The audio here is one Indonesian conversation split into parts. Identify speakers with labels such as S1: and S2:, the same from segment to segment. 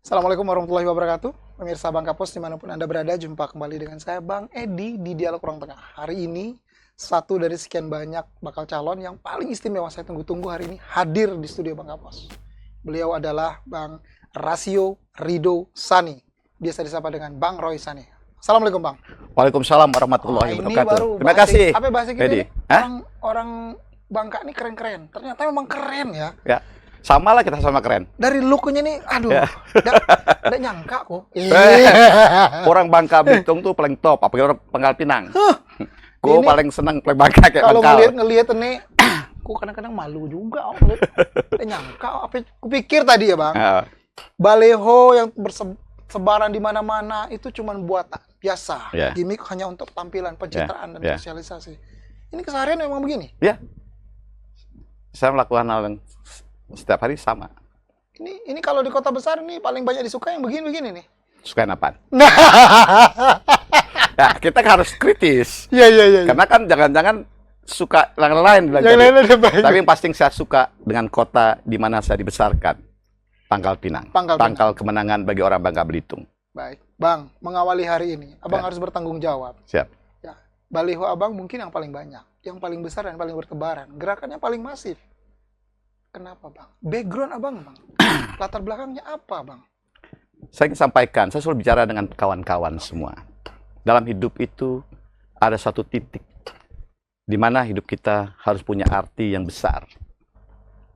S1: Assalamualaikum warahmatullahi wabarakatuh. Pemirsa Bang Kapos dimanapun Anda berada, jumpa kembali dengan saya Bang Edi di Dialog Ruang Tengah. Hari ini, satu dari sekian banyak bakal calon yang paling istimewa saya tunggu-tunggu hari ini hadir di studio Bang Kapos. Beliau adalah Bang Rasio Ridho Sani. Biasa disapa dengan Bang Roy Sani. Assalamualaikum Bang.
S2: Waalaikumsalam warahmatullahi
S1: Ini
S2: wabarakatuh.
S1: baru
S2: Terima kasih.
S1: Apa bahasa kita
S2: Edi.
S1: ini? Orang Bangka ini keren-keren. Ternyata memang keren ya.
S2: Ya, sama lah kita sama keren.
S1: Dari looknya nih, aduh,
S2: Ya.
S1: nggak nyangka kok.
S2: Orang Bangka Belitung tuh paling top, apalagi orang Pangkal Pinang. Gue
S1: Ini
S2: paling seneng paling Bangka kayak
S1: kalau
S2: Pangkal.
S1: ngelihat ini, aku kadang-kadang malu juga. Nggak nyangka, apa kupikir tadi ya Bang,
S2: Ya,
S1: baleho yang bersebaran di mana-mana itu cuma buatan biasa,
S2: Ya.
S1: gimmick hanya untuk tampilan, pencitraan dan
S2: Ya.
S1: sosialisasi. Ini keseharian memang begini.
S2: ya. Saya melakukan hal yang setiap hari sama.
S1: Ini kalau di kota besar ini paling banyak disukai yang begini-begini nih.
S2: Sukain apaan? Ya, kita harus kritis.
S1: Iya iya iya.
S2: Karena kan jangan-jangan suka yang lain.
S1: Yang lain ada banyak.
S2: Tapi yang pasti saya suka dengan kota di mana saya dibesarkan. Pangkal Pinang.
S1: Pangkal
S2: kemenangan bagi orang Bangka Belitung.
S1: Baik, Bang, mengawali hari ini, Abang
S2: Ya.
S1: harus bertanggung jawab.
S2: Siap.
S1: Ya, baliho Abang mungkin yang paling banyak, yang paling besar dan paling bertebaran, gerakannya paling masif. Kenapa, Bang? Background Abang, Bang. Latar belakangnya apa, Bang?
S2: Saya ingin sampaikan, saya selalu bicara dengan kawan-kawan semua. Dalam hidup itu ada satu titik di mana hidup kita harus punya arti yang besar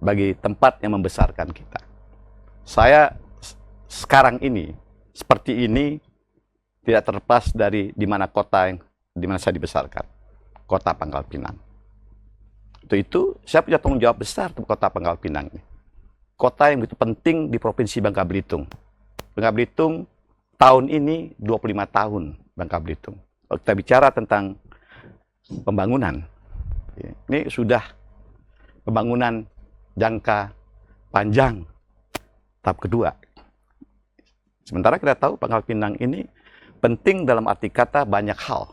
S2: bagi tempat yang membesarkan kita. Saya sekarang ini seperti ini tidak terlepas dari di mana kota yang di mana saya dibesarkan, kota Pangkal Pinang. Itu saya punya tanggung jawab besar untuk kota Pangkal Pinang ini. Kota yang begitu penting di Provinsi Bangka Belitung. Bangka Belitung tahun ini 25 tahun Bangka Belitung. Kalau kita bicara tentang pembangunan, ini sudah pembangunan jangka panjang tahap kedua. Sementara kita tahu Pangkal Pinang ini penting dalam arti kata banyak hal.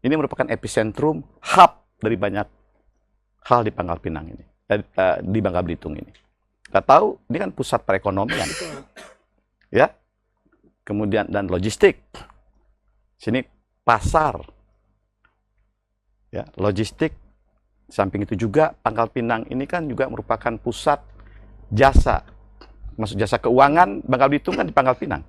S2: Ini merupakan epicentrum, hub dari banyak hal di Pangkal Pinang ini, di Bangka Belitung ini. Kita tahu ini kan pusat perekonomian, ya, kemudian dan logistik. Sini pasar, ya, logistik. Samping itu juga Pangkal Pinang ini kan juga merupakan pusat jasa, masuk jasa keuangan. Bangka Belitung kan di Pangkal Pinang.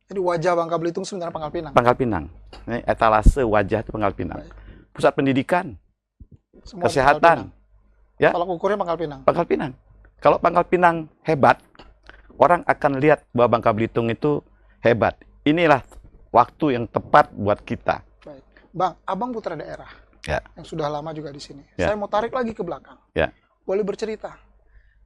S1: Jadi wajah Bangka Belitung sebenarnya Pangkal Pinang.
S2: Pangkal Pinang, ini etalase wajah itu Pangkal Pinang.
S1: Baik.
S2: Pusat pendidikan,
S1: Semua di Pangkal
S2: kesehatan,
S1: Pinang.
S2: ya.
S1: Kalau ukurnya Pangkal Pinang.
S2: Pangkal Pinang. Kalau Pangkal Pinang hebat, orang akan lihat bahwa Bangka Belitung itu hebat. Inilah waktu yang tepat buat kita.
S1: Baik. Bang, Abang putra daerah.
S2: Ya.
S1: Yang sudah lama juga di sini.
S2: Ya.
S1: Saya mau tarik lagi ke belakang.
S2: Ya.
S1: Boleh bercerita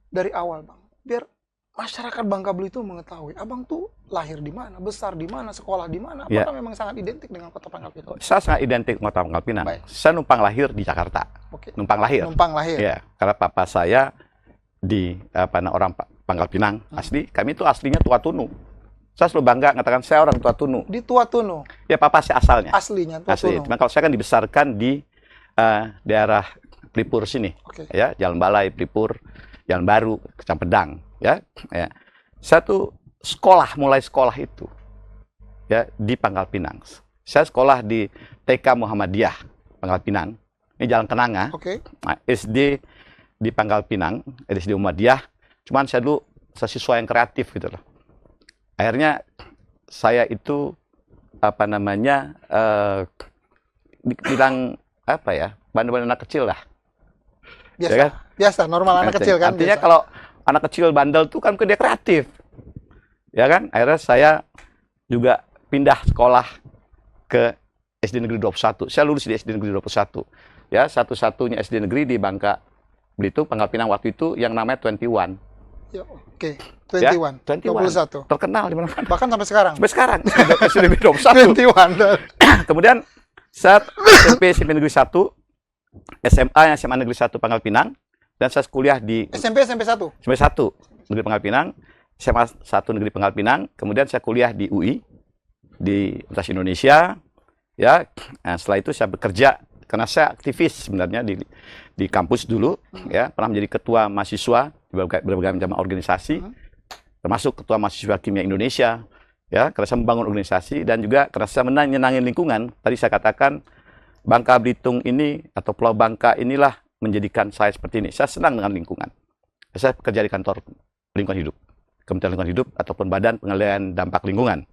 S1: dari awal, Bang. Biar masyarakat Bangka Belitung mengetahui Abang tuh lahir di mana, besar di mana, sekolah di mana.
S2: Ya.
S1: Apakah memang sangat identik dengan kota Pangkal Pinang?
S2: Saya sangat identik dengan kota Pangkal Pinang.
S1: Baik.
S2: Saya numpang lahir di Jakarta.
S1: Oke.
S2: Numpang lahir.
S1: Numpang lahir.
S2: Ya, karena papa saya di orang Pangkal Pinang asli. Kami itu aslinya Tua Tunu. Saya selalu bangga mengatakan saya orang Tua Tunu.
S1: Di Tua Tunu.
S2: Ya, papa saya asalnya.
S1: Aslinya Tua
S2: Asli.
S1: Tunu.
S2: Cuma kalau saya kan dibesarkan di daerah Pelipur sini.
S1: Oke.
S2: Ya, Jalan Balai, Pelipur, Jalan Baru, Campedang, ya. Ya. Saya tuh mulai sekolah itu ya di Pangkal Pinang. Saya sekolah di TK Muhammadiyah Pangkal Pinang. Ini Jalan Kenanga.
S1: Oke.
S2: Nah, SD di Pangkal Pinang, SD Muhammadiyah. Cuman saya dulu siswa yang kreatif gitu loh. Akhirnya saya itu apa namanya dibilang apa ya, bandel-bandel anak kecil lah.
S1: Biasa.
S2: Ya kan?
S1: Biasa, normal anak kecil kan.
S2: Artinya
S1: biasa.
S2: kalau anak kecil bandel tuh kan dia kreatif. Ya kan? Akhirnya saya juga pindah sekolah ke SD Negeri 21. Saya lulus di SD Negeri 21. Ya, satu-satunya SD negeri di Bangka Belitung, Pangkal Pinang waktu itu yang namanya 21.
S1: Ya, oke.
S2: Ya,
S1: 21.
S2: 21.
S1: 21.
S2: Terkenal di mana-mana.
S1: Bahkan sampai sekarang.
S2: Sampai sekarang SD Negeri 21.
S1: 21.
S2: Kemudian saat SMP Negeri 1, SMA yang SMA Negeri 1 Pangkal Pinang, dan saya kuliah di
S1: SMP 1.
S2: SMP 1 Negeri Pangkal Pinang, SMA 1 Negeri Pangkal Pinang, kemudian saya kuliah di UI, di Universitas Indonesia, ya. Nah, setelah itu saya bekerja, karena saya aktivis sebenarnya di kampus dulu, ya, pernah menjadi ketua mahasiswa di berbagai macam organisasi. termasuk Ketua Mahasiswa Kimia Indonesia, ya, karena saya membangun organisasi dan juga karena saya menyenangin lingkungan. Tadi saya katakan Bangka Belitung ini atau Pulau Bangka inilah menjadikan saya seperti ini. Saya senang dengan lingkungan. Saya bekerja di kantor lingkungan hidup, Kementerian Lingkungan Hidup ataupun Badan Pengendalian Dampak Lingkungan.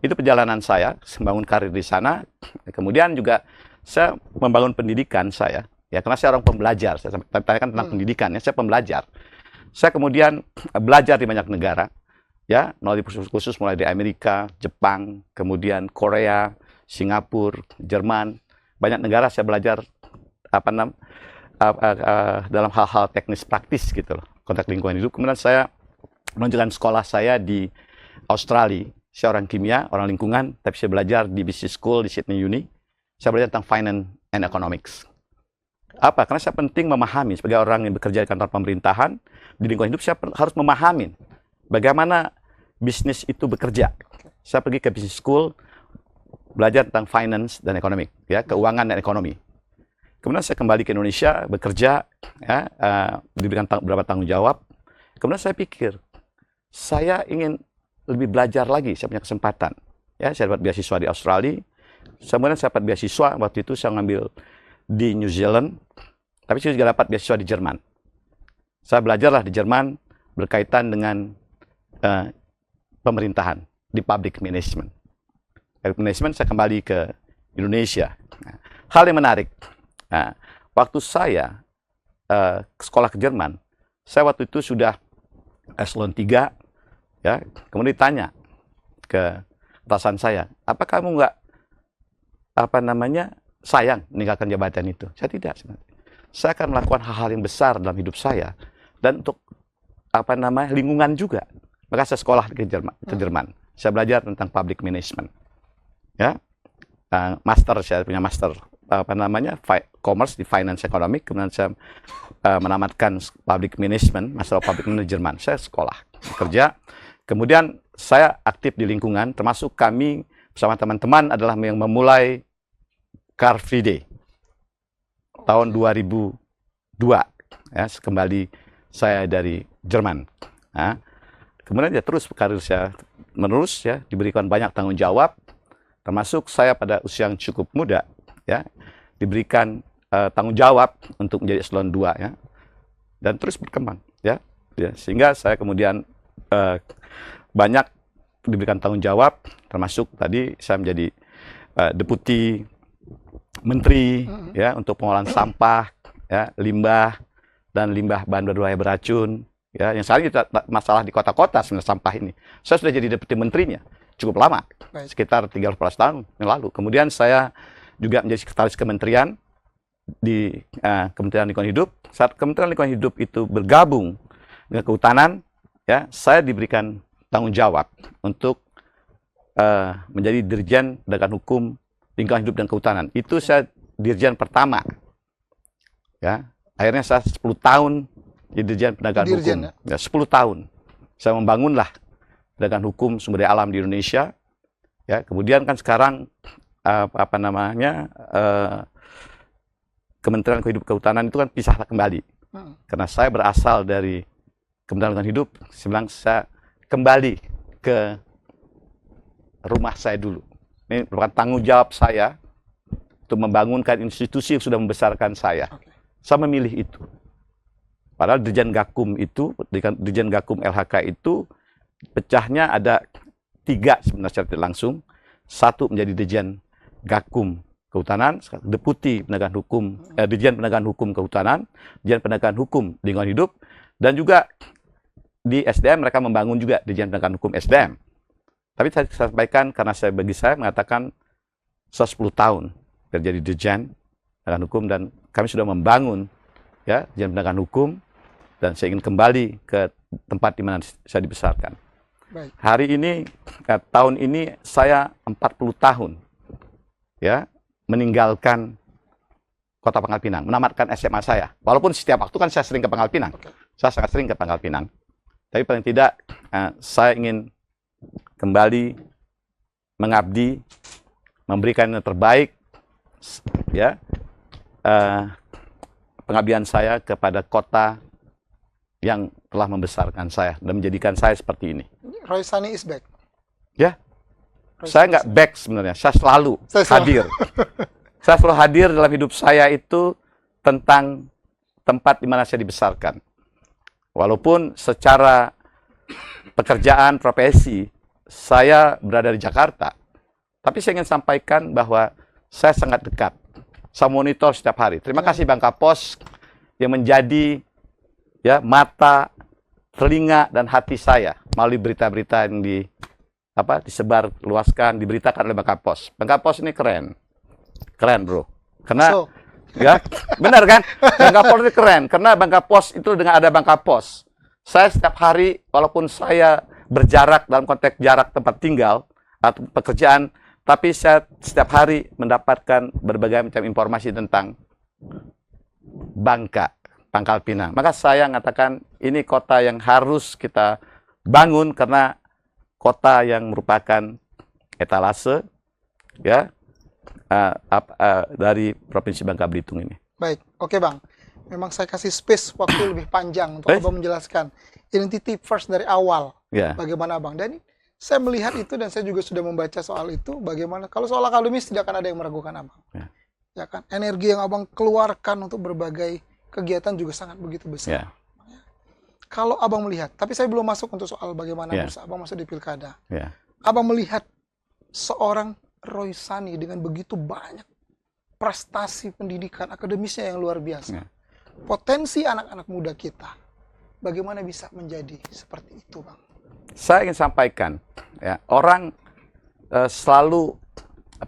S2: Itu perjalanan saya membangun karir di sana. Kemudian juga saya membangun pendidikan saya, ya, karena saya orang pembelajar. Saya tanyakan tentang pendidikan, ya, saya pembelajar. Saya kemudian belajar di banyak negara, ya, melalui kursus mulai di Amerika, Jepang, kemudian Korea, Singapura, Jerman, banyak negara saya belajar dalam hal-hal teknis praktis gitu loh, konteks lingkungan hidup. Kemudian saya melanjutkan sekolah saya di Australia. Saya orang kimia, orang lingkungan, tapi saya belajar di Business School di Sydney Uni. Saya belajar tentang Finance and Economics. Apa? Karena saya penting memahami sebagai orang yang bekerja di kantor pemerintahan, di lingkungan hidup, saya harus memahami bagaimana bisnis itu bekerja. Saya pergi ke Business School, belajar tentang finance dan ekonomi, ya, keuangan dan ekonomi. Kemudian saya kembali ke Indonesia, bekerja, ya, diberikan beberapa tanggung jawab. Kemudian saya pikir, saya ingin lebih belajar lagi, saya punya kesempatan. Ya, saya dapat beasiswa di Australia, kemudian saya dapat beasiswa, waktu itu saya ngambil di New Zealand, tapi saya juga dapat beasiswa di Jerman. Saya belajarlah di Jerman berkaitan dengan pemerintahan, di public management. Public management saya kembali ke Indonesia. Nah, hal yang menarik, nah, waktu saya sekolah ke Jerman, saya waktu itu sudah eselon 3, ya, kemudian ditanya ke atasan saya, apa kamu nggak sayang meninggalkan jabatan itu? Saya tidak. Saya akan melakukan hal-hal yang besar dalam hidup saya dan untuk lingkungan juga. Maka saya sekolah ke Jerman. Saya belajar tentang public management. Ya, master, saya punya master commerce di finance economic. Kemudian saya menamatkan public management, master of public management di Jerman. Saya sekolah, bekerja. Kemudian saya aktif di lingkungan, termasuk kami bersama teman-teman adalah yang memulai Car Free Day tahun 2002, ya, kembali saya dari Jerman. Nah, kemudian ya terus karir saya menerus, ya, diberikan banyak tanggung jawab, termasuk saya pada usia yang cukup muda, ya, diberikan tanggung jawab untuk menjadi eselon 2, ya, dan terus berkembang, ya, sehingga saya kemudian banyak diberikan tanggung jawab, termasuk tadi saya menjadi deputi menteri, ya, untuk pengolahan sampah, ya, limbah dan limbah bahan berbahaya beracun, ya, yang saat ini masalah di kota-kota sebenarnya sampah ini. Saya sudah jadi deputi menterinya cukup lama, sekitar 13 tahun yang lalu. Kemudian saya juga menjadi sekretaris kementerian di Kementerian Lingkungan Hidup. Saat Kementerian Lingkungan Hidup itu bergabung dengan Kehutanan, ya, saya diberikan tanggung jawab untuk menjadi Dirjen Penegakan Hukum Lingkungan Hidup dan Kehutanan. Itu saya dirjen pertama. Ya, akhirnya saya 10 tahun di Dirjen Penegakan Hukum. Ya, 10 tahun. Saya membangunlah penegakan hukum sumber daya alam di Indonesia. Ya, kemudian kan sekarang Kementerian Lingkungan Hidup Kehutanan itu kan pisah kembali. Karena saya berasal dari Kementerian Lingkungan Hidup, saya kembali ke rumah saya dulu. Ini merupakan tanggung jawab saya untuk membangunkan institusi yang sudah membesarkan saya. Saya memilih itu. Padahal Dirjen Gakum itu, Dirjen Gakum LHK itu pecahnya ada 3 sebenarnya secara tidak langsung. 1 menjadi Dirjen Gakum Kehutanan, Deputi Penegakan Hukum, Dirjen Penegakan Hukum Kehutanan, Dirjen Penegakan Hukum Lingkungan Hidup, dan juga di SDM mereka membangun juga Dirjen Penegakan Hukum SDM. Tapi saya sampaikan karena bagi saya mengatakan 10 tahun kerja di Dirjen Penegakan Hukum dan kami sudah membangun, ya, Dirjen Penegakan Hukum, dan saya ingin kembali ke tempat di mana saya dibesarkan.
S1: Baik.
S2: Hari ini, tahun ini saya 40 tahun, ya, meninggalkan Kota Pangkal Pinang, menamatkan SMA saya. Walaupun setiap waktu kan saya sering ke Pangkal Pinang, saya sangat sering ke Pangkal Pinang. Tapi paling tidak saya ingin kembali mengabdi, memberikan yang terbaik, ya, pengabdian saya kepada kota yang telah membesarkan saya dan menjadikan saya seperti ini.
S1: Roy Sani is back.
S2: Ya,
S1: Roy
S2: saya
S1: Sani
S2: nggak
S1: is
S2: back sebenarnya, saya selalu
S1: Saya selalu-
S2: hadir. Saya selalu hadir dalam hidup saya itu tentang tempat di mana saya dibesarkan. Walaupun secara pekerjaan, profesi, saya berada di Jakarta, tapi saya ingin sampaikan bahwa saya sangat dekat. Saya monitor setiap hari. Terima kasih Bang Kapos yang menjadi ya mata, telinga, dan hati saya melalui berita-berita yang disebar luaskan, diberitakan oleh Bang Kapos. Bang Kapos ini keren. Keren, bro. Karena
S1: So,
S2: ya, benar kan? Bang Kapos itu keren karena Bang Kapos itu dengan ada Bang Kapos. Saya setiap hari walaupun saya berjarak dalam konteks jarak tempat tinggal atau pekerjaan, tapi saya setiap hari mendapatkan berbagai macam informasi tentang Bangka, Pangkal Pinang. Maka saya mengatakan ini kota yang harus kita bangun karena kota yang merupakan etalase ya dari Provinsi Bangka Belitung ini.
S1: baik. Oke, Bang. Memang saya kasih space waktu lebih panjang untuk
S2: Baik.
S1: Abang menjelaskan identity first dari awal.
S2: Ya,
S1: Bagaimana, Bang? Dan saya melihat itu dan saya juga sudah membaca soal itu. Bagaimana kalau soal akademis tidak akan ada yang meragukan Abang.
S2: Ya.
S1: Ya kan? Energi yang Abang keluarkan untuk berbagai kegiatan juga sangat begitu besar.
S2: ya,
S1: Kalau Abang melihat, tapi saya belum masuk untuk soal bagaimana
S2: Ya.
S1: bisa Abang masuk di pilkada.
S2: ya.
S1: Abang melihat seorang Roy Sani dengan begitu banyak prestasi pendidikan akademisnya yang luar biasa.
S2: Ya.
S1: Potensi anak-anak muda kita, bagaimana bisa menjadi seperti itu, Bang?
S2: Saya ingin sampaikan, ya, orang selalu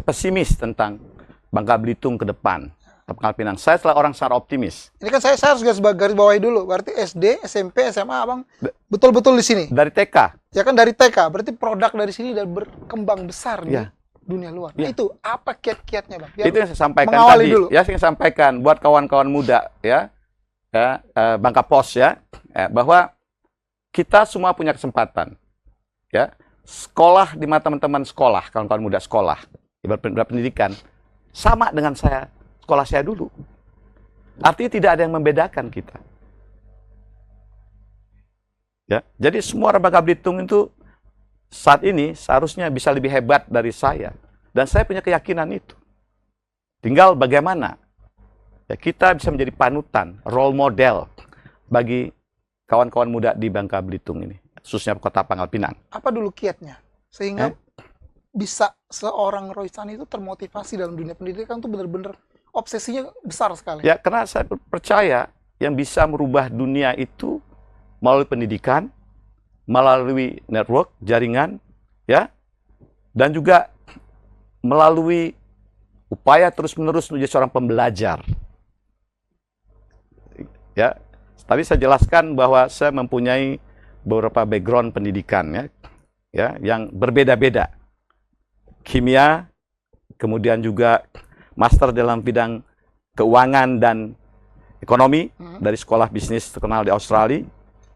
S2: pesimis tentang Bangka Belitung ke depan, Pangkal Pinang. Saya adalah orang sangat optimis.
S1: Ini kan saya harus garis bawahi dulu. Berarti SD, SMP, SMA, Abang betul-betul di sini.
S2: Dari TK,
S1: Ya kan dari TK, berarti produk dari sini dan berkembang besar di
S2: Ya.
S1: dunia luar. Nah,
S2: Ya.
S1: itu apa kiat-kiatnya, Bang? Biar
S2: itu yang saya sampaikan
S1: mengawali
S2: tadi.
S1: dulu.
S2: Ya, saya ingin sampaikan buat kawan-kawan muda, Bangka Pos, bahwa kita semua punya kesempatan, ya. Sekolah di mana teman-teman sekolah, kawan-kawan muda sekolah, berpendidikan, sama dengan sekolah saya dulu. Artinya tidak ada yang membedakan kita. Ya, jadi semua orang Bangka Belitung itu saat ini seharusnya bisa lebih hebat dari saya. Dan saya punya keyakinan itu. Tinggal bagaimana ya, kita bisa menjadi panutan, role model bagi kawan-kawan muda di Bangka Belitung ini, khususnya kota Pangkal Pinang.
S1: Apa dulu kiatnya? Sehingga bisa seorang Roy Sani itu termotivasi dalam dunia pendidikan itu benar-benar obsesinya besar sekali.
S2: Ya, karena saya percaya yang bisa merubah dunia itu melalui pendidikan, melalui network, jaringan, ya, dan juga melalui upaya terus-menerus menjadi seorang pembelajar. Ya, tadi saya jelaskan bahwa saya mempunyai beberapa background pendidikan, ya, yang berbeda-beda. Kimia, kemudian juga master dalam bidang keuangan dan ekonomi dari sekolah bisnis terkenal di Australia,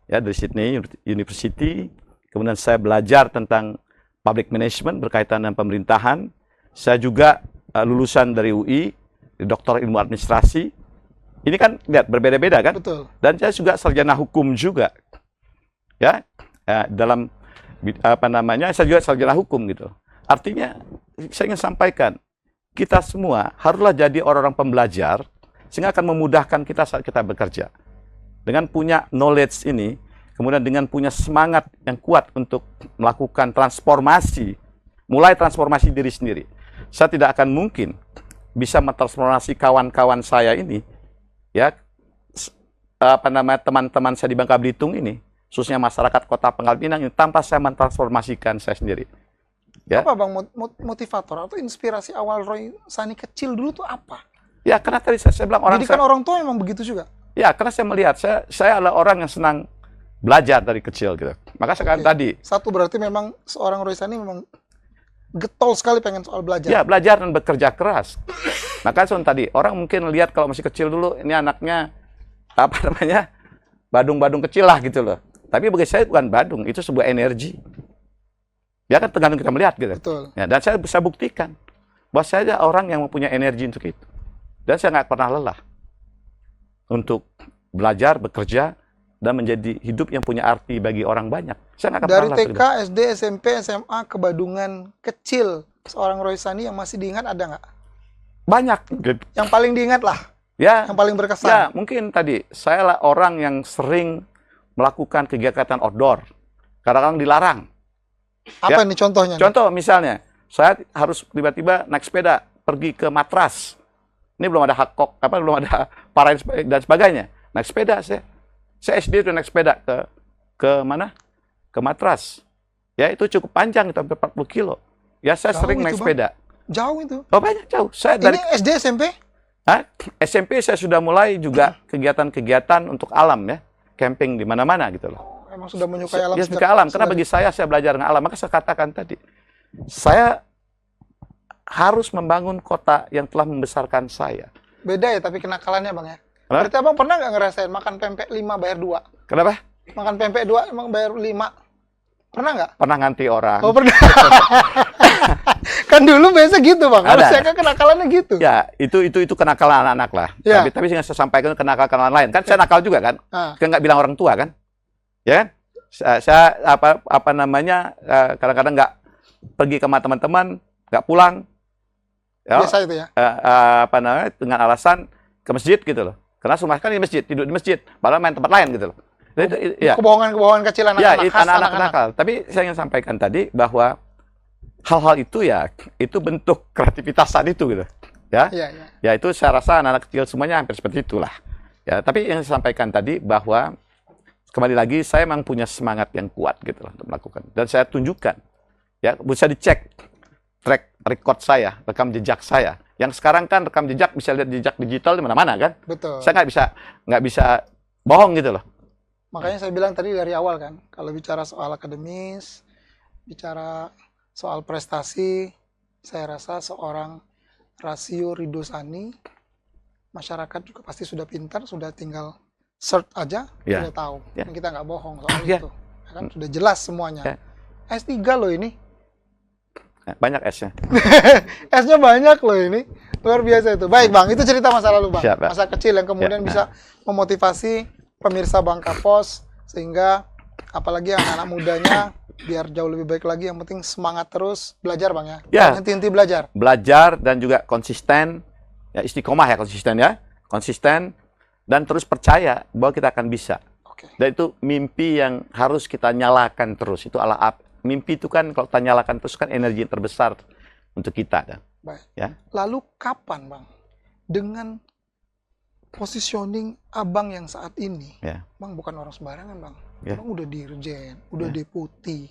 S2: ya, dari Sydney University. Kemudian saya belajar tentang public management berkaitan dengan pemerintahan. Saya juga lulusan dari UI, doktor ilmu administrasi. Ini kan lihat berbeda-beda kan?
S1: Betul.
S2: Dan saya juga sarjana hukum juga, ya, dalam saya juga sarjana hukum gitu. Artinya saya ingin sampaikan kita semua haruslah jadi orang-orang pembelajar sehingga akan memudahkan kita saat kita bekerja. Dengan punya knowledge ini, kemudian dengan punya semangat yang kuat untuk melakukan transformasi, mulai transformasi diri sendiri. Saya tidak akan mungkin bisa mentransformasi kawan-kawan saya ini, ya, teman-teman saya di Bangka Belitung ini, khususnya masyarakat kota Pangkal Pinang ini, tanpa saya mentransformasikan saya sendiri. Ya.
S1: Apa, Bang, motivator atau inspirasi awal Roy Sani kecil dulu tuh apa?
S2: Ya, karena tadi saya bilang
S1: Jadi kan orang tua memang begitu juga.
S2: Ya, karena saya melihat saya adalah orang yang senang belajar dari kecil gitu. Maka sekarang tadi.
S1: Satu berarti memang seorang Roy Sani memang getol sekali pengen soal belajar.
S2: Ya, belajar dan bekerja keras. Maka tadi orang mungkin lihat kalau masih kecil dulu ini anaknya badung-badung kecil lah gitu loh. Tapi bagi saya bukan badung, itu sebuah energi. Ya kan tergantung kita melihat gitu.
S1: Betul.
S2: Ya, dan saya bisa buktikan bahwa saya adalah orang yang mempunyai energi untuk itu. Dan saya nggak pernah lelah untuk belajar, bekerja, dan menjadi hidup yang punya arti bagi orang banyak. Saya nggak akan
S1: Dari
S2: pernah
S1: TK,
S2: terlibat.
S1: SD, SMP, SMA ke Badungan kecil, seorang Roy Sani yang masih diingat ada nggak?
S2: Banyak.
S1: Yang paling diingat lah,
S2: Ya,
S1: yang paling berkesan.
S2: ya mungkin tadi saya lah orang yang sering melakukan kegiatan outdoor. Kadang-kadang dilarang.
S1: Apa
S2: Ya.
S1: nih contohnya?
S2: Contoh misalnya, saya harus tiba-tiba naik sepeda pergi ke Matras. Ini belum ada hakok, belum ada parahin dan sebagainya. Naik sepeda saya SD itu naik sepeda ke mana? Ke Matras. Ya itu cukup panjang, itu hampir 40 kilo. Ya saya
S1: Jauh
S2: sering
S1: itu,
S2: naik
S1: Bang.
S2: sepeda.
S1: Jauh itu.
S2: Oh banyak jauh. Saya dari
S1: Ini SD, SMP?
S2: SMP saya sudah mulai juga kegiatan-kegiatan untuk alam ya, camping di mana-mana gitu loh.
S1: Emang sudah menyukai alam
S2: Ya,
S1: sejak
S2: suka alam. Karena
S1: sedari-
S2: bagi saya belajar dengan alam. Maka saya katakan tadi, saya harus membangun kota yang telah membesarkan saya.
S1: Beda ya tapi kenakalannya Bang ya.
S2: Hah?
S1: Berarti Abang pernah nggak ngerasain makan pempek 5 bayar 2?
S2: Kenapa?
S1: Makan pempek 2 emang bayar 5? Pernah nggak?
S2: Pernah nganti orang.
S1: Oh pernah. Kan dulu biasa gitu Bang.
S2: Ada.
S1: Harusnya kan kenakalannya gitu.
S2: Ya, itu kenakalan anak-anak lah.
S1: Ya.
S2: Tapi yang saya sampaikan kenakalan lain. Kan saya nakal juga kan?
S1: Ah,
S2: Kan nggak bilang orang tua kan? Ya kan? Saya apa namanya kadang-kadang nggak pergi ke sama teman-teman, nggak pulang. Ya,
S1: biasa itu ya.
S2: apa namanya dengan alasan ke masjid gitu loh. Karena rumah kan di masjid, tidur di masjid, padahal main tempat lain gitu loh. Jadi, ya,
S1: Kebohongan-kebohongan kecil
S2: ya,
S1: anak-anak
S2: itu
S1: khas
S2: anak-anak
S1: anak-anak.
S2: nakal. Tapi saya ingin sampaikan tadi bahwa hal-hal itu ya, itu bentuk kreativitas saat itu gitu. Ya,
S1: Iya, iya.
S2: ya itu saya rasa anak-anak kecil semuanya hampir seperti itulah. Ya, tapi yang saya sampaikan tadi bahwa kembali lagi saya memang punya semangat yang kuat gitu loh untuk melakukan. Dan saya tunjukkan, ya bisa dicek track record saya, rekam jejak saya. Yang sekarang kan rekam jejak bisa lihat jejak digital di mana-mana kan.
S1: Betul.
S2: Saya nggak bisa bohong gitu loh.
S1: Makanya saya bilang tadi dari awal kan, kalau bicara soal akademis, bicara soal prestasi, saya rasa seorang Rasio Ridho Sani, masyarakat juga pasti sudah pintar, sudah tinggal search aja,
S2: Ya.
S1: sudah tahu.
S2: Ya.
S1: Dan kita nggak bohong soal
S2: Ya.
S1: itu. Ya kan? Sudah jelas semuanya.
S2: Ya.
S1: S3 loh ini.
S2: Banyak S-nya.
S1: S-nya banyak loh ini. Luar biasa itu. Baik Bang, itu cerita masa lalu Bang.
S2: Siap, Pak.
S1: Masa kecil yang kemudian
S2: Ya.
S1: bisa memotivasi pemirsa Bang Kapos, sehingga apalagi anak-anak mudanya biar jauh lebih baik lagi. Yang penting semangat terus belajar Bang ya.
S2: Ya.
S1: Henti-henti belajar.
S2: Belajar dan juga konsisten, ya istiqomah ya konsisten dan terus percaya bahwa kita akan bisa.
S1: Oke.
S2: Dan itu mimpi yang harus kita nyalakan terus. Itu mimpi itu kan kalau kita nyalakan terus kan energi yang terbesar untuk kita kan.
S1: Baik.
S2: Ya.
S1: Lalu kapan Bang dengan positioning Abang yang saat ini?
S2: Ya.
S1: Bang bukan orang sembarangan Bang.
S2: Ya.
S1: Bang udah dirjen, udah
S2: Ya.
S1: deputi.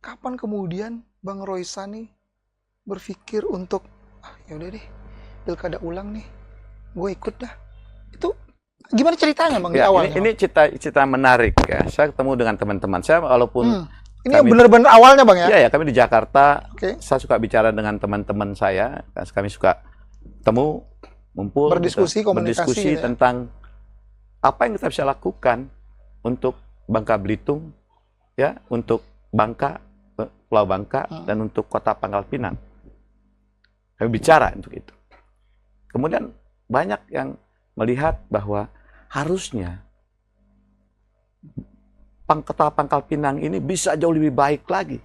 S1: Kapan kemudian Bang Roy Sani berpikir untuk ya udah deh, pilkada ulang nih, gue ikut dah. Itu gimana ceritanya Bang di
S2: Ya,
S1: awalnya?
S2: ini cerita menarik ya. Saya ketemu dengan teman-teman saya walaupun
S1: Ini yang bener-bener awalnya Bang ya?
S2: ya kami di Jakarta.
S1: Oke.
S2: Saya suka bicara dengan teman-teman saya. Kami suka ketemu, ngumpul,
S1: Berdiskusi, komunikasi
S2: berdiskusi
S1: gitu ya.
S2: tentang apa yang kita bisa lakukan untuk Bangka Belitung, ya, untuk Bangka, Pulau Bangka, dan untuk Kota Pangkal Pinang. Kami bicara untuk itu. Kemudian banyak yang melihat bahwa harusnya Kota Pangkal Pinang ini bisa jauh lebih baik lagi.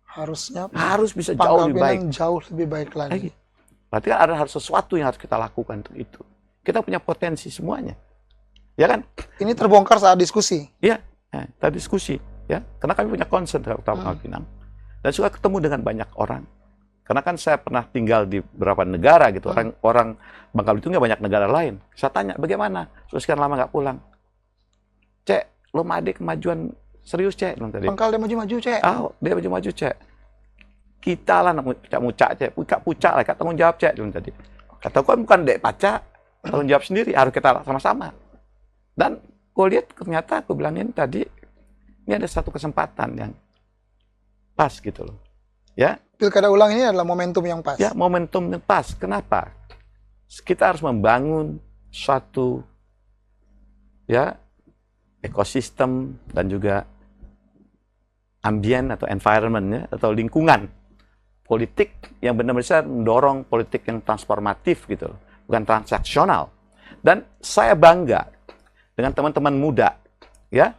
S1: Harusnya
S2: Harus bisa jauh
S1: Pangkal
S2: lebih baik.
S1: Pinang jauh lebih baik lagi.
S2: Berarti kan ada sesuatu yang harus kita lakukan untuk itu. Kita punya potensi semuanya. Ya kan?
S1: Ini terbongkar saat diskusi.
S2: Iya. Nah, kita diskusi. Ya. Karena kami punya concern terhadap Kota Pangkal Pinang. Dan suka ketemu dengan banyak orang. Karena kan saya pernah tinggal di beberapa negara gitu. Orang Bangka Belitung banyak negara lain. Saya tanya, bagaimana? Sudah sekian lama nggak pulang. Cek, lo ada kemajuan serius, Cek. Bilang tadi.
S1: Pangkal dia maju-maju, Cek.
S2: Oh, dia maju-maju, Cek. Kita lah nak mucak-mucak, Cek. Pucak lah, kata tanggung jawab, Cek. Bilang tadi. Kata kan bukan dek pacak, tanggung jawab sendiri, harus kita sama-sama. Dan gue lihat ternyata aku bilangin tadi, ini ada satu kesempatan yang pas gitu loh. Ya,
S1: Pilkada ulang ini adalah momentum yang pas.
S2: ya momentum yang pas. Kenapa? Kita harus membangun suatu ya ekosistem dan juga ambien atau environment atau lingkungan politik yang benar-benar mendorong politik yang transformatif gitu loh. Bukan transaksional, Dan saya bangga dengan teman-teman muda, ya,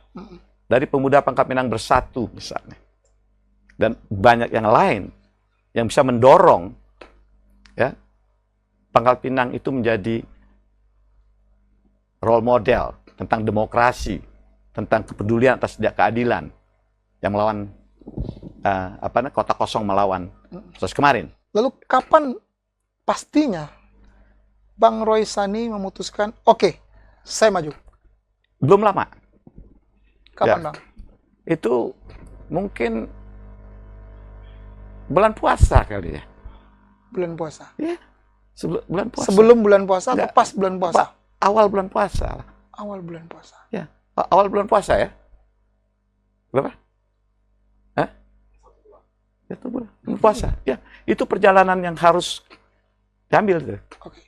S2: dari Pemuda Pangkal Pinang Bersatu misalnya, dan banyak yang lain yang bisa mendorong, ya, Pangkal Pinang itu menjadi role model tentang demokrasi, tentang kepedulian atas keadilan yang melawan kota kosong melawan proses kemarin.
S1: Lalu kapan pastinya Bang Roy Sani memutuskan, oke, saya maju?
S2: Belum lama.
S1: Kapan,
S2: Ya.
S1: Bang?
S2: Itu mungkin bulan puasa kali ya.
S1: Bulan puasa.
S2: Ya, bulan puasa.
S1: Sebelum bulan puasa atau
S2: Enggak.
S1: pas bulan puasa?
S2: Awal bulan puasa.
S1: Awal bulan puasa.
S2: Ya, awal bulan puasa ya. Berapa? Hah? Itu bulan puasa. Ya, itu perjalanan yang harus diambil tuh.
S1: Oke.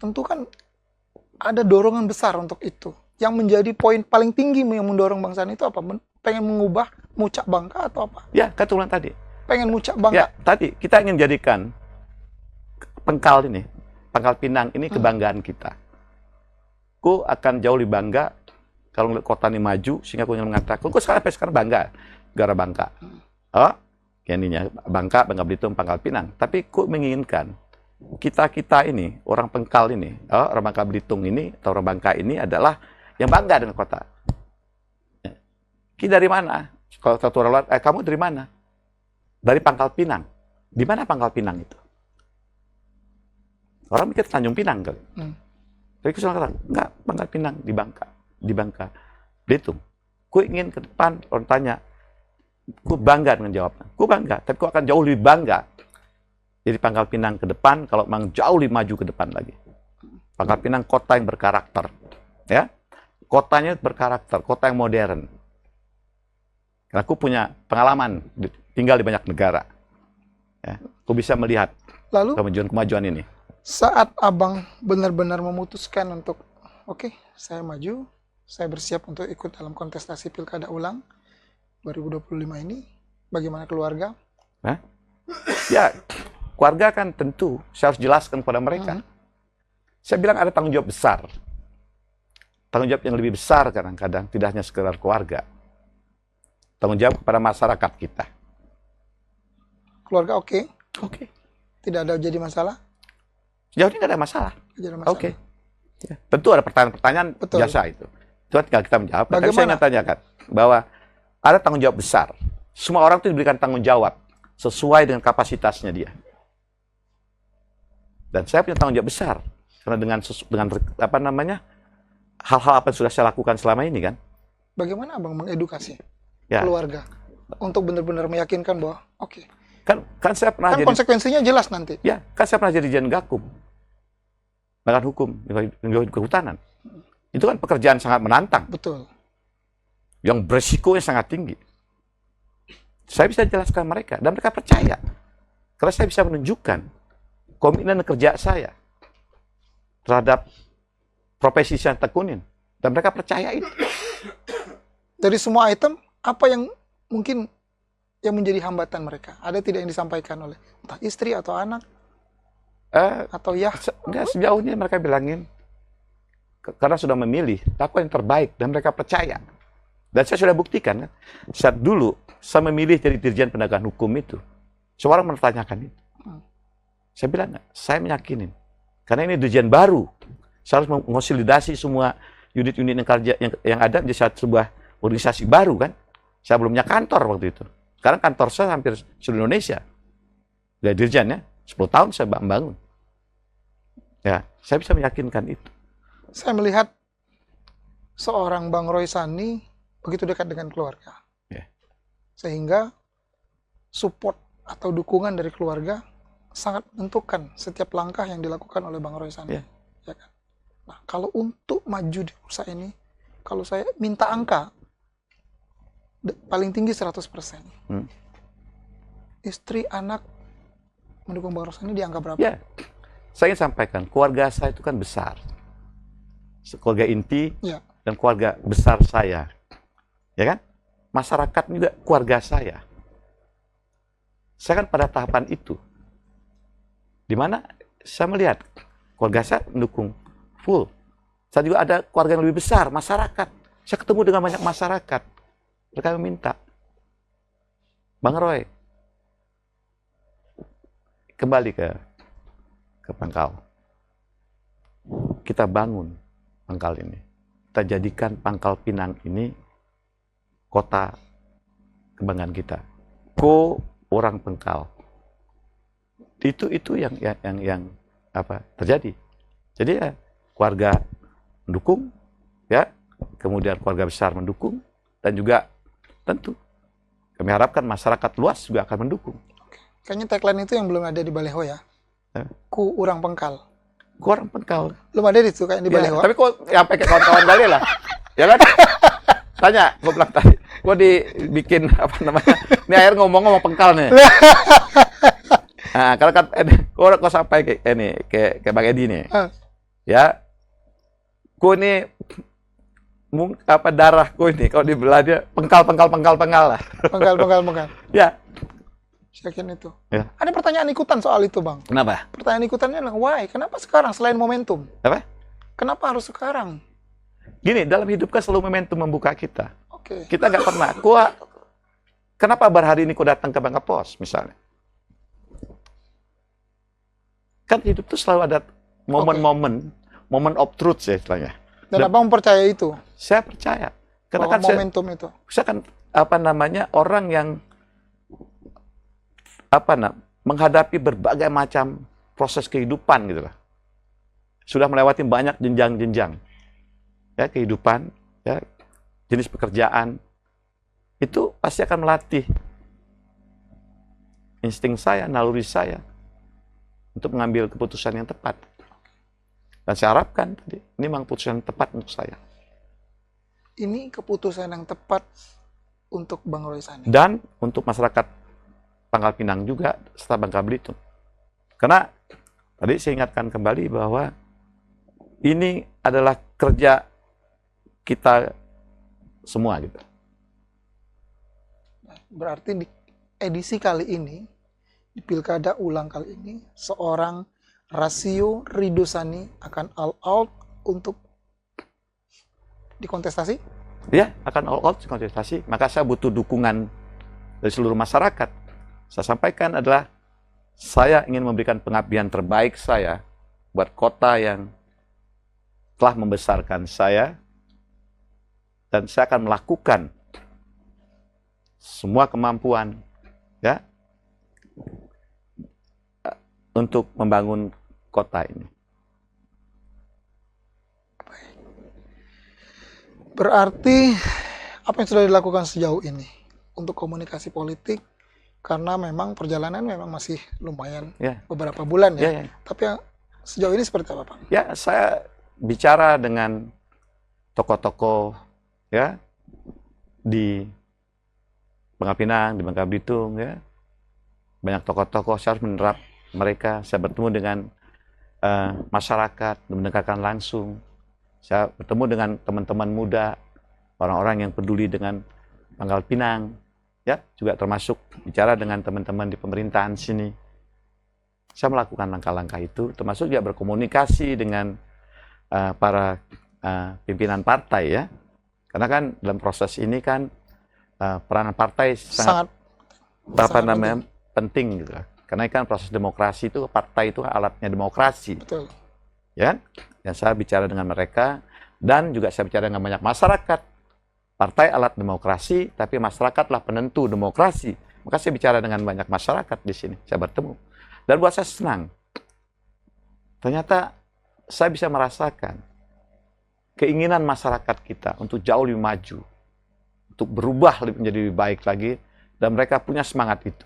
S1: Tentu kan ada dorongan besar untuk itu. Yang menjadi poin paling tinggi yang mendorong Bang Sani itu apa? Pengen mengubah Mucak Bangka atau apa?
S2: Ya, kata ulang tadi.
S1: Pengen Mucak Bangka.
S2: Ya, tadi kita ingin jadikan Pangkal Pinang ini kebanggaan kita. Ku akan jauh lebih bangga kalau ngeliat kota ini maju, sehingga aku ingin mengatakan, ku sampai sekarang bangga gara Bangka. Oh, ya ininya Bangka Belitung, Pangkal Pinang. Tapi ku menginginkan kita ini, orang Pangkal ini, orang Bangka Belitung ini, atau orang Bangka ini adalah yang bangga dengan kota. Ki dari mana? Kalau satu orang luar, kamu dari mana? Dari Pangkal Pinang. Di mana Pangkal Pinang itu? Orang mikir Tanjung Pinang kali. Tapi aku selalu katakan, enggak, Pangkal Pinang di Bangka Belitung. Ku ingin ke depan orang tanya, ku bangga dengan jawaban. Ku bangga, tapi ku akan jauh lebih bangga. Jadi Pangkal Pinang ke depan, kalau memang jauh lebih maju ke depan lagi. Pangkal Pinang kota yang berkarakter, ya, kotanya berkarakter, kota yang modern. Karena aku punya pengalaman tinggal di banyak negara, ya, aku bisa melihat
S1: Lalu
S2: kemajuan ini.
S1: saat Abang benar-benar memutuskan untuk, oke, saya maju, saya bersiap untuk ikut dalam kontestasi Pilkada ulang 2025 ini, bagaimana keluarga?
S2: Hah? Ya, keluarga kan tentu saya harus jelaskan kepada mereka. Saya bilang ada tanggung jawab besar. Tanggung jawab yang lebih besar kadang-kadang, tidak hanya sekedar keluarga. Tanggung jawab kepada masyarakat kita.
S1: Keluarga oke?
S2: Oke.
S1: Tidak ada jadi masalah?
S2: Sejauh ini tidak ada masalah.
S1: Tidak ada masalah.
S2: Oke. Ya. Tentu ada pertanyaan-pertanyaan
S1: Betul.
S2: biasa itu. Itu tinggal kita menjawab. Tapi saya
S1: Bagaimana?
S2: ingin tanyakan bahwa ada tanggung jawab besar. Semua orang itu diberikan tanggung jawab sesuai dengan kapasitasnya dia. Dan saya punya tanggung jawab besar karena dengan apa namanya, hal-hal apa yang sudah saya lakukan selama ini kan.
S1: Bagaimana Abang mengedukasi
S2: Ya.
S1: keluarga untuk benar-benar meyakinkan bahwa oke,
S2: Kan saya pernah
S1: kan
S2: jadi
S1: konsekuensinya jelas nanti.
S2: ya, kan saya pernah jadi Jangakum. Bahkan hukum di kehutanan. Itu kan pekerjaan sangat menantang,
S1: Betul.
S2: yang berisikonya sangat tinggi. Saya bisa jelaskan mereka dan mereka percaya. Karena saya bisa menunjukkan komitmen kerja saya terhadap profesi yang tekunin dan mereka percaya itu.
S1: Dari semua item, apa yang mungkin yang menjadi hambatan mereka? Ada tidak yang disampaikan oleh entah istri atau anak atau ya?
S2: Enggak, sejauh ini mereka bilangin karena sudah memilih, lakukan yang terbaik dan mereka percaya. Dan saya sudah buktikan kan, saat dulu saya memilih jadi Dirjen Penegakan Hukum itu, seorang menanyakan itu. Saya bilang enggak, saya meyakinin. Karena ini Dirjen baru, saya harus mengonsolidasi semua unit-unit yang ada menjadi sebuah organisasi baru kan. Saya belum punya kantor waktu itu. Sekarang kantor saya hampir seluruh Indonesia. Dari Dirjen ya, 10 tahun saya bangun. Ya, saya bisa meyakinkan itu.
S1: Saya melihat seorang Bang Roy Sani begitu dekat dengan keluarga.
S2: Ya.
S1: Sehingga support atau dukungan dari keluarga sangat menentukan setiap langkah yang dilakukan oleh Bang Roy Sani.
S2: Ya.
S1: Ya kan? Nah, kalau untuk maju di bursa ini, kalau saya minta angka, paling tinggi 100%. Istri, anak mendukung Bang Roy Sani di angka berapa?
S2: Ya, saya ingin sampaikan, keluarga saya itu kan besar. Keluarga inti
S1: Ya.
S2: dan keluarga besar saya. Ya kan? Masyarakat juga keluarga saya. Saya kan pada tahapan itu. Di mana saya melihat keluarga saya mendukung full Saya juga ada keluarga yang lebih besar, masyarakat. Saya ketemu dengan banyak masyarakat. Mereka meminta, Bang Roy, kembali ke Pangkal. Kita bangun Pangkal ini. Kita jadikan Pangkal Pinang ini kota kebanggaan kita. Orang Pangkal. Itu yang terjadi. Jadi ya keluarga mendukung, ya, kemudian keluarga besar mendukung, dan juga tentu kami harapkan masyarakat luas juga akan mendukung.
S1: Kayaknya tagline itu yang belum ada di baleho ya. Ku Urang Pangkal.
S2: Ku Orang Pangkal.
S1: Belum ada itu kayak di
S2: Ya,
S1: baleho.
S2: tapi kok ya pakai kawan-kawan Bali lah. Ya kan? Tanya, gue bilang tadi. Gue dibikin apa namanya? Ini akhir ngomong Pangkal nih. Nah, kalau kan kok sampai ke Bang Edi nih. Ya. Ku ini darahku ini kalau dibelah dia pengkal lah.
S1: Pangkal.
S2: Ya.
S1: Yakin itu.
S2: Ya.
S1: Ada pertanyaan ikutan soal itu, Bang.
S2: Kenapa?
S1: Pertanyaan ikutannya adalah, why? Kenapa sekarang selain momentum?
S2: Apa?
S1: Kenapa harus sekarang?
S2: Gini, dalam hidup kan selalu momentum membuka kita.
S1: Oke.
S2: Kita nggak pernah. Kenapa hari ini kau datang ke Bangka Pos, misalnya? Kan hidup itu selalu ada momen-momen, moment of truth ya istilahnya.
S1: Dan Abang percaya itu?
S2: Saya percaya. Karena
S1: Bahwa
S2: kan
S1: momentum itu.
S2: saya kan orang yang menghadapi berbagai macam proses kehidupan gitu lah. Sudah melewati banyak jenjang-jenjang. Ya, kehidupan, ya, jenis pekerjaan. Itu pasti akan melatih insting saya, naluri saya untuk mengambil keputusan yang tepat. Dan saya harapkan tadi, ini memang keputusan yang tepat untuk saya.
S1: Ini keputusan yang tepat untuk Bang Roy Sani.
S2: Dan untuk masyarakat Pangkal Pinang juga, serta Bangka Belitung. Karena tadi saya ingatkan kembali bahwa ini adalah kerja kita semua gitu.
S1: Berarti di edisi kali ini, di pilkada ulang kali ini, seorang Rasio Ridho-Sani akan all out untuk dikontestasi?
S2: Ya, akan all out dikontestasi. Maka saya butuh dukungan dari seluruh masyarakat. Saya sampaikan adalah, saya ingin memberikan pengabdian terbaik saya buat kota yang telah membesarkan saya, dan saya akan melakukan semua kemampuan ya untuk membangun kota ini.
S1: Berarti apa yang sudah dilakukan sejauh ini untuk komunikasi politik, karena memang perjalanan memang masih lumayan beberapa bulan ya. Tapi yang sejauh ini seperti apa, Pak?
S2: Ya, saya bicara dengan tokoh-tokoh ya di Pangkal Pinang, di Bangka Belitung ya. Banyak tokoh-tokoh, saya harus menerap mereka. Saya bertemu dengan masyarakat, mendekatkan langsung. Saya bertemu dengan teman-teman muda, orang-orang yang peduli dengan Pangkal Pinang, ya, juga termasuk bicara dengan teman-teman di pemerintahan sini. Saya melakukan langkah-langkah itu, termasuk juga berkomunikasi dengan para pimpinan partai ya. Karena kan dalam proses ini kan peranan partai sangat penting gitu. Karena kan proses demokrasi itu, partai itu alatnya demokrasi.
S1: Betul.
S2: Ya, dan saya bicara dengan mereka, dan juga saya bicara dengan banyak masyarakat. Partai alat demokrasi, tapi masyarakatlah penentu demokrasi. Maka saya bicara dengan banyak masyarakat di sini, saya bertemu. Dan buat saya senang. Ternyata saya bisa merasakan keinginan masyarakat kita untuk jauh lebih maju, untuk berubah menjadi lebih baik lagi, dan mereka punya semangat itu.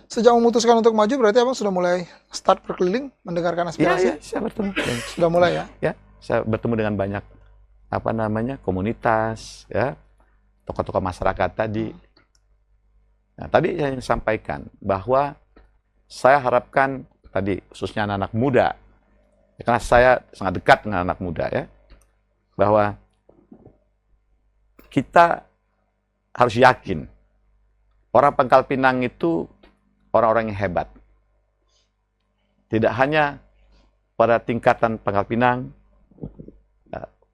S1: Sejak memutuskan untuk maju, berarti Abang sudah mulai start berkeliling, mendengarkan aspirasi?
S2: Ya, saya bertemu.
S1: Sudah mulai ya?
S2: Ya, saya bertemu dengan banyak komunitas, ya, tokoh-tokoh masyarakat tadi. Nah, tadi saya sampaikan bahwa saya harapkan tadi khususnya anak-anak muda, karena saya sangat dekat dengan anak muda ya, bahwa kita harus yakin orang Pangkal Pinang itu orang-orang yang hebat. Tidak hanya pada tingkatan Pangkal Pinang,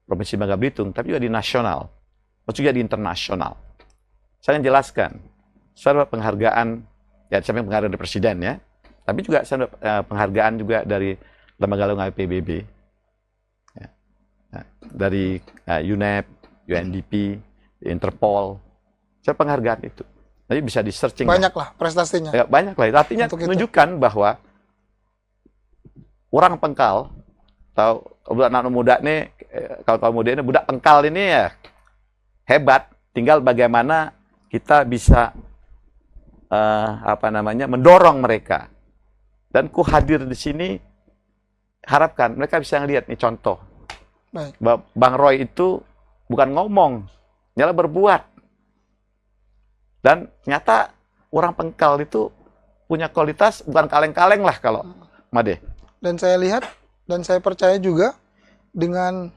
S2: Provinsi Bangka Belitung, tapi juga di nasional, juga di internasional. Saya ingin jelaskan, saya dapat penghargaan, ya saya penghargaan dari Presiden ya, tapi juga saya dapat penghargaan juga dari lembaga-lembaga PBB, ya. Nah, dari UNEP, UNDP, Interpol, saya penghargaan itu. Tapi bisa di searching.
S1: Banyak lah prestasinya.
S2: Ya, banyak lah. Artinya menunjukkan bahwa orang Pengkal, atau anak muda ini, kalau muda ini, budak Pengkal ini ya hebat. Tinggal bagaimana kita bisa mendorong mereka. Dan ku hadir di sini, harapkan mereka bisa ngelihat nih contoh.
S1: Baik.
S2: Bang Roy itu bukan ngomong, nyala berbuat. Dan ternyata orang Pengkal itu punya kualitas bukan kaleng-kaleng lah kalau Made.
S1: Dan saya lihat dan saya percaya juga dengan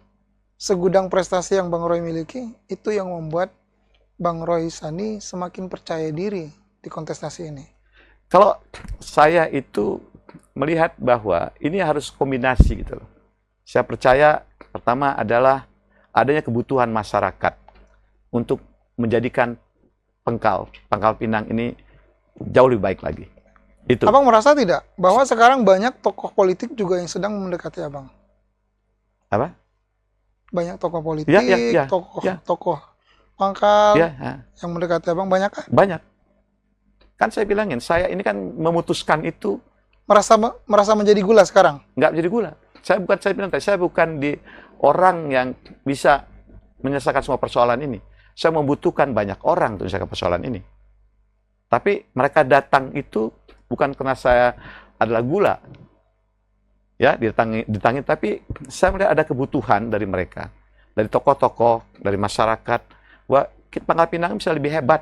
S1: segudang prestasi yang Bang Roy miliki, itu yang membuat Bang Roy Sani semakin percaya diri di kontestasi ini.
S2: Kalau saya itu melihat bahwa ini harus kombinasi gitu loh. Saya percaya pertama adalah adanya kebutuhan masyarakat untuk menjadikan Pangkal Pinang ini jauh lebih baik lagi. Itu.
S1: Abang merasa tidak bahwa sekarang banyak tokoh politik juga yang sedang mendekati Abang?
S2: Apa?
S1: Banyak tokoh politik, tokoh Pangkal yang mendekati Abang, banyak kah?
S2: Banyak. Kan saya bilangin, saya ini kan memutuskan itu.
S1: Merasa menjadi gula sekarang?
S2: Nggak menjadi gula. Saya bukan di orang yang bisa menyelesaikan semua persoalan ini. Saya membutuhkan banyak orang untuk menyelesaikan persoalan ini. Tapi mereka datang itu bukan karena saya adalah gula. Ya, didatangi, tapi saya melihat ada kebutuhan dari mereka. Dari tokoh-tokoh, dari masyarakat, bahwa Pangkal Pinang bisa lebih hebat.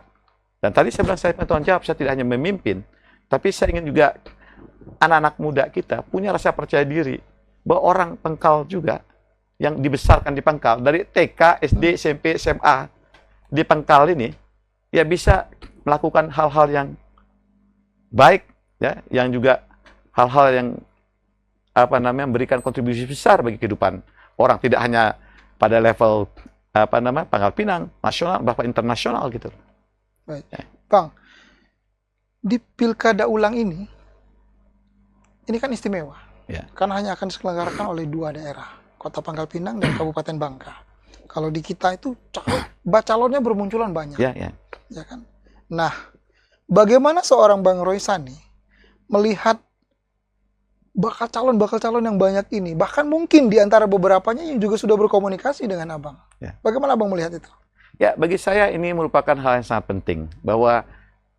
S2: Dan tadi saya bilang saya bertanggung jawab, saya tidak hanya memimpin, tapi saya ingin juga anak-anak muda kita punya rasa percaya diri bahwa orang Pengkal juga yang dibesarkan di Pangkal, dari TK, SD, SMP, SMA, di Pangkal ini ya bisa melakukan hal-hal yang baik ya, yang juga hal-hal yang memberikan kontribusi besar bagi kehidupan orang, tidak hanya pada level Pangkal Pinang, nasional bahkan internasional gitu.
S1: Baik. Bang, di pilkada ulang ini kan istimewa.
S2: Ya.
S1: Karena hanya akan diselenggarakan oleh 2 daerah, Kota Pangkal Pinang dan Kabupaten Bangka. Kalau di kita itu calonnya bermunculan banyak. Ya kan? Nah, bagaimana seorang Bang Roy Sani melihat bakal calon yang banyak ini? Bahkan mungkin di antara beberapanya yang juga sudah berkomunikasi dengan Abang.
S2: Ya.
S1: Bagaimana Abang melihat itu?
S2: Ya, bagi saya ini merupakan hal yang sangat penting. Bahwa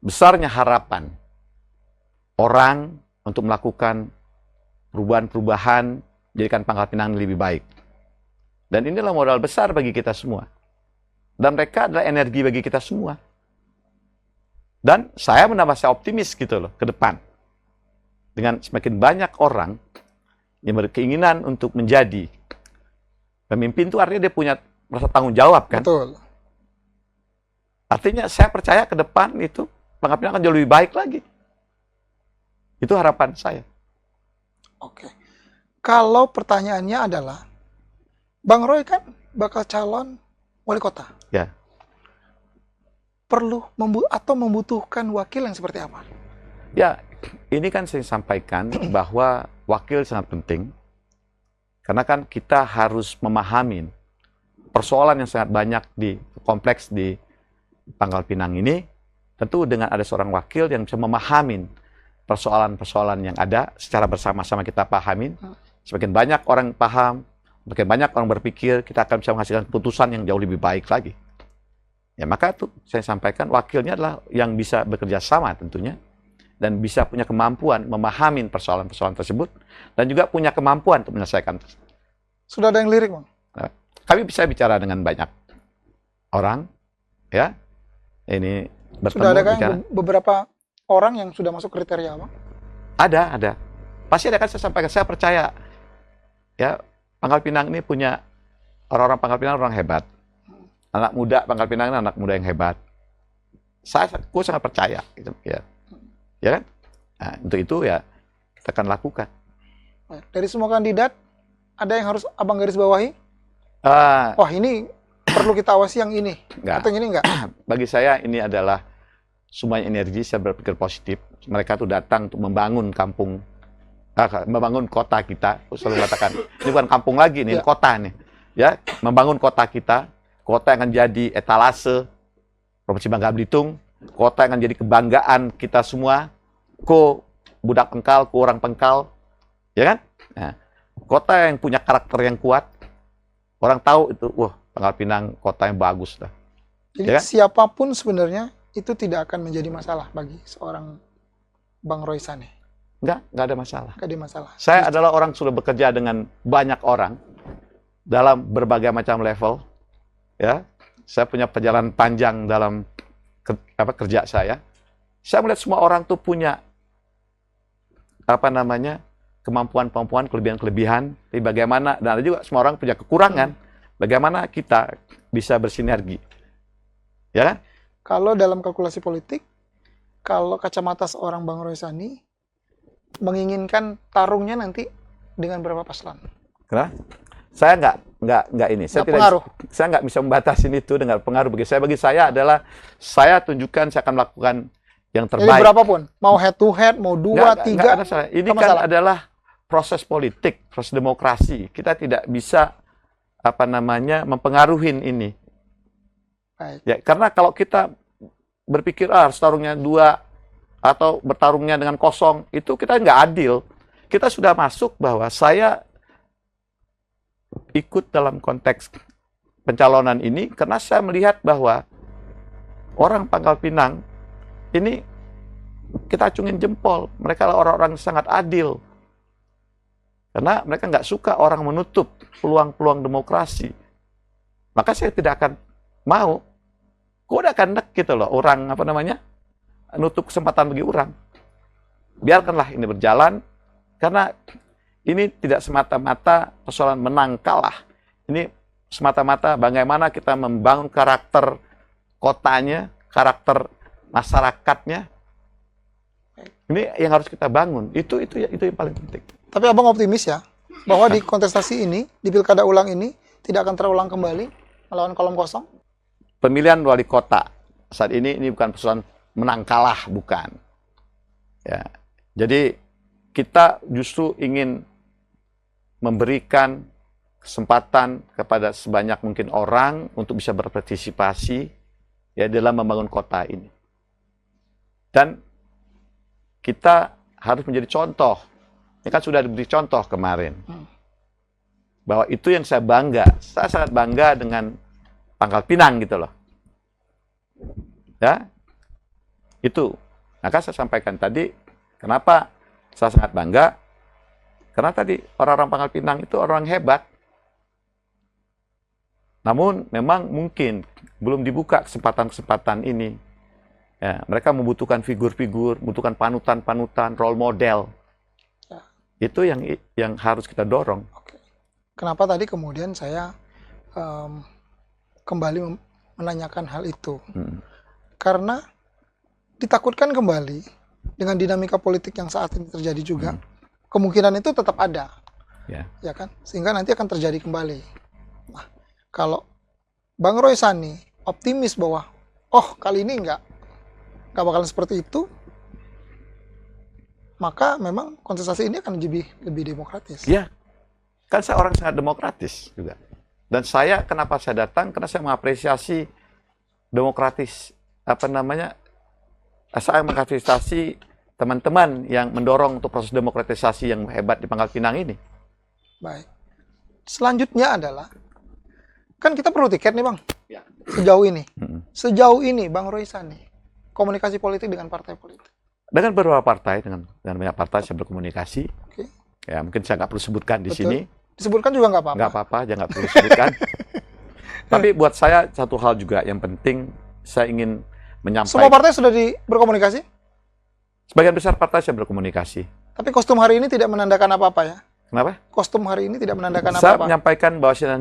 S2: besarnya harapan orang untuk melakukan perubahan-perubahan, menjadikan Pangkal Pinang lebih baik. Dan inilah modal besar bagi kita semua. Dan mereka adalah energi bagi kita semua. Dan saya saya optimis gitu loh ke depan. Dengan semakin banyak orang yang berkeinginan untuk menjadi pemimpin, itu artinya dia punya rasa tanggung jawab kan.
S1: Betul.
S2: Artinya saya percaya ke depan itu Pangkal Pinang akan jauh lebih baik lagi. Itu harapan saya.
S1: Oke. Kalau pertanyaannya adalah, Bang Roy kan bakal calon wali kota.
S2: Ya.
S1: Perlu membutuhkan wakil yang seperti apa?
S2: Ya, ini kan saya sampaikan bahwa wakil sangat penting. Karena kan kita harus memahami persoalan yang sangat banyak di kompleks di Pangkal Pinang ini. Tentu dengan ada seorang wakil yang bisa memahami persoalan-persoalan yang ada secara bersama-sama kita pahamin. Semakin banyak orang paham, semakin banyak orang berpikir, kita akan bisa menghasilkan keputusan yang jauh lebih baik lagi. Ya, maka itu saya sampaikan wakilnya adalah yang bisa bekerja sama tentunya dan bisa punya kemampuan memahami persoalan-persoalan tersebut dan juga punya kemampuan untuk menyelesaikan.
S1: Sudah ada yang lirik, Bang?
S2: Nah, kami bisa bicara dengan banyak orang, ya. Ini bertemu.
S1: Sudah ada kan beberapa orang yang sudah masuk kriteria, Bang?
S2: Ada. Pasti ada, kan saya sampaikan, saya percaya. Ya, Pangkal Pinang ini punya orang-orang Pangkal Pinang orang hebat. Anak muda Pangkal Pinang ini anak muda yang hebat. Aku sangat percaya gitu, ya. Ya kan? Nah, untuk itu ya kita akan lakukan.
S1: Dari semua kandidat ada yang harus Abang garis bawahi? Wah, ini perlu kita awasi yang ini.
S2: Enggak.
S1: Atau yang ini enggak?
S2: Bagi saya ini adalah semuanya energi. Saya berpikir positif. Mereka tuh datang untuk membangun kampung, membangun kota kita. Aku selalu katakan, ini bukan kampung lagi, ini
S1: Ya.
S2: kota nih. Ya, membangun kota kita, kota yang akan jadi etalase Provinsi Bangka Belitung, kota yang akan jadi kebanggaan kita semua, budak pengkal, orang pengkal, ya kan? Nah, kota yang punya karakter yang kuat, orang tahu itu, wah, Pangkal Pinang kota yang bagus lah.
S1: Jadi
S2: Ya kan?
S1: siapapun sebenarnya itu tidak akan menjadi masalah bagi seorang Bang Roy Sane.
S2: Enggak ada masalah.
S1: Enggak ada masalah.
S2: Saya adalah orang sudah bekerja dengan banyak orang dalam berbagai macam level, ya. Saya punya perjalanan panjang dalam kerja saya. Saya melihat semua orang tuh punya kemampuan-kemampuan, kelebihan-kelebihan. Tapi bagaimana, dan ada juga semua orang punya kekurangan. Bagaimana kita bisa bersinergi, ya kan?
S1: Kalau dalam kalkulasi politik, kalau kacamata seorang Bang Roy Sani menginginkan tarungnya nanti dengan berapa paslon?
S2: Kenapa? Saya nggak ini. Saya
S1: Nggak pengaruh.
S2: Saya nggak bisa membatasi itu dengan pengaruh. Bagi saya adalah saya tunjukkan, saya akan melakukan yang
S1: Jadi
S2: terbaik.
S1: berapapun, mau head to head, mau dua,
S2: Nggak
S1: tiga,
S2: ada masalah. Ini
S1: nggak
S2: kan
S1: masalah.
S2: adalah proses politik, proses demokrasi. Kita tidak bisa mempengaruhi ini.
S1: Baik.
S2: Ya, karena kalau kita berpikir harus tarungnya 2 atau bertarungnya dengan kosong, itu kita nggak adil. Kita sudah masuk bahwa saya ikut dalam konteks pencalonan ini karena saya melihat bahwa orang Pangkal Pinang ini kita acungin jempol. Mereka adalah orang-orang yang sangat adil. Karena mereka nggak suka orang menutup peluang-peluang demokrasi. Maka saya tidak akan mau. Kok udah kan gitu loh, orang nutup kesempatan bagi orang. Biarkanlah ini berjalan, karena ini tidak semata-mata persoalan menang kalah. Ini semata-mata bagaimana kita membangun karakter kotanya, karakter masyarakatnya. Ini yang harus kita bangun. Itu yang paling penting.
S1: Tapi Abang optimis ya, bahwa di kontestasi ini, di pilkada ulang ini, tidak akan terulang kembali melawan kolom kosong?
S2: Pemilihan wali kota saat ini bukan persoalan menang kalah, bukan. Ya. Jadi kita justru ingin memberikan kesempatan kepada sebanyak mungkin orang untuk bisa berpartisipasi ya dalam membangun kota ini. Dan kita harus menjadi contoh. Ini kan sudah diberi contoh kemarin. Bahwa itu yang saya bangga. Saya sangat bangga dengan Pangkal Pinang gitu loh. Ya. Itu. Maka saya sampaikan tadi, kenapa saya sangat bangga? Karena tadi orang-orang Pangkal Pinang itu orang hebat. Namun memang mungkin belum dibuka kesempatan-kesempatan ini. Ya, mereka membutuhkan figur-figur, membutuhkan panutan-panutan, role model.
S1: Ya.
S2: Itu yang harus kita dorong.
S1: Oke. Kenapa tadi kemudian saya kembali menanyakan hal itu? Karena ditakutkan kembali dengan dinamika politik yang saat ini terjadi juga, kemungkinan itu tetap ada, ya kan? Sehingga nanti akan terjadi kembali. Nah, kalau Bang Roy Sani optimis bahwa, kali ini nggak bakalan seperti itu, maka memang kontestasi ini akan lebih demokratis.
S2: Ya, kan saya orang sangat demokratis juga. Dan kenapa saya datang? Karena saya mengapresiasi demokratis, saya mengapresiasi teman-teman yang mendorong untuk proses demokratisasi yang hebat di Pangkal Pinang ini.
S1: Baik. Selanjutnya adalah, kan kita perlu tiket nih Bang,
S2: Ya.
S1: Sejauh ini Bang Roy Sani, komunikasi politik dengan partai politik.
S2: Dengan beberapa partai, dengan banyak partai saya berkomunikasi.
S1: Oke.
S2: Ya, mungkin saya nggak perlu sebutkan di
S1: Betul.
S2: sini.
S1: Disebutkan juga nggak apa-apa.
S2: Nggak apa-apa, jangan nggak perlu sebutkan. Tapi buat saya satu hal juga yang penting, saya ingin
S1: Semua
S2: menyampaikan.
S1: partai sudah berkomunikasi,
S2: Sebagian besar partai saya berkomunikasi.
S1: tapi kostum hari ini tidak menandakan apa-apa ya.
S2: Kenapa?
S1: Kostum hari ini tidak menandakan
S2: Saya
S1: apa-apa.
S2: menyampaikan bahwa saya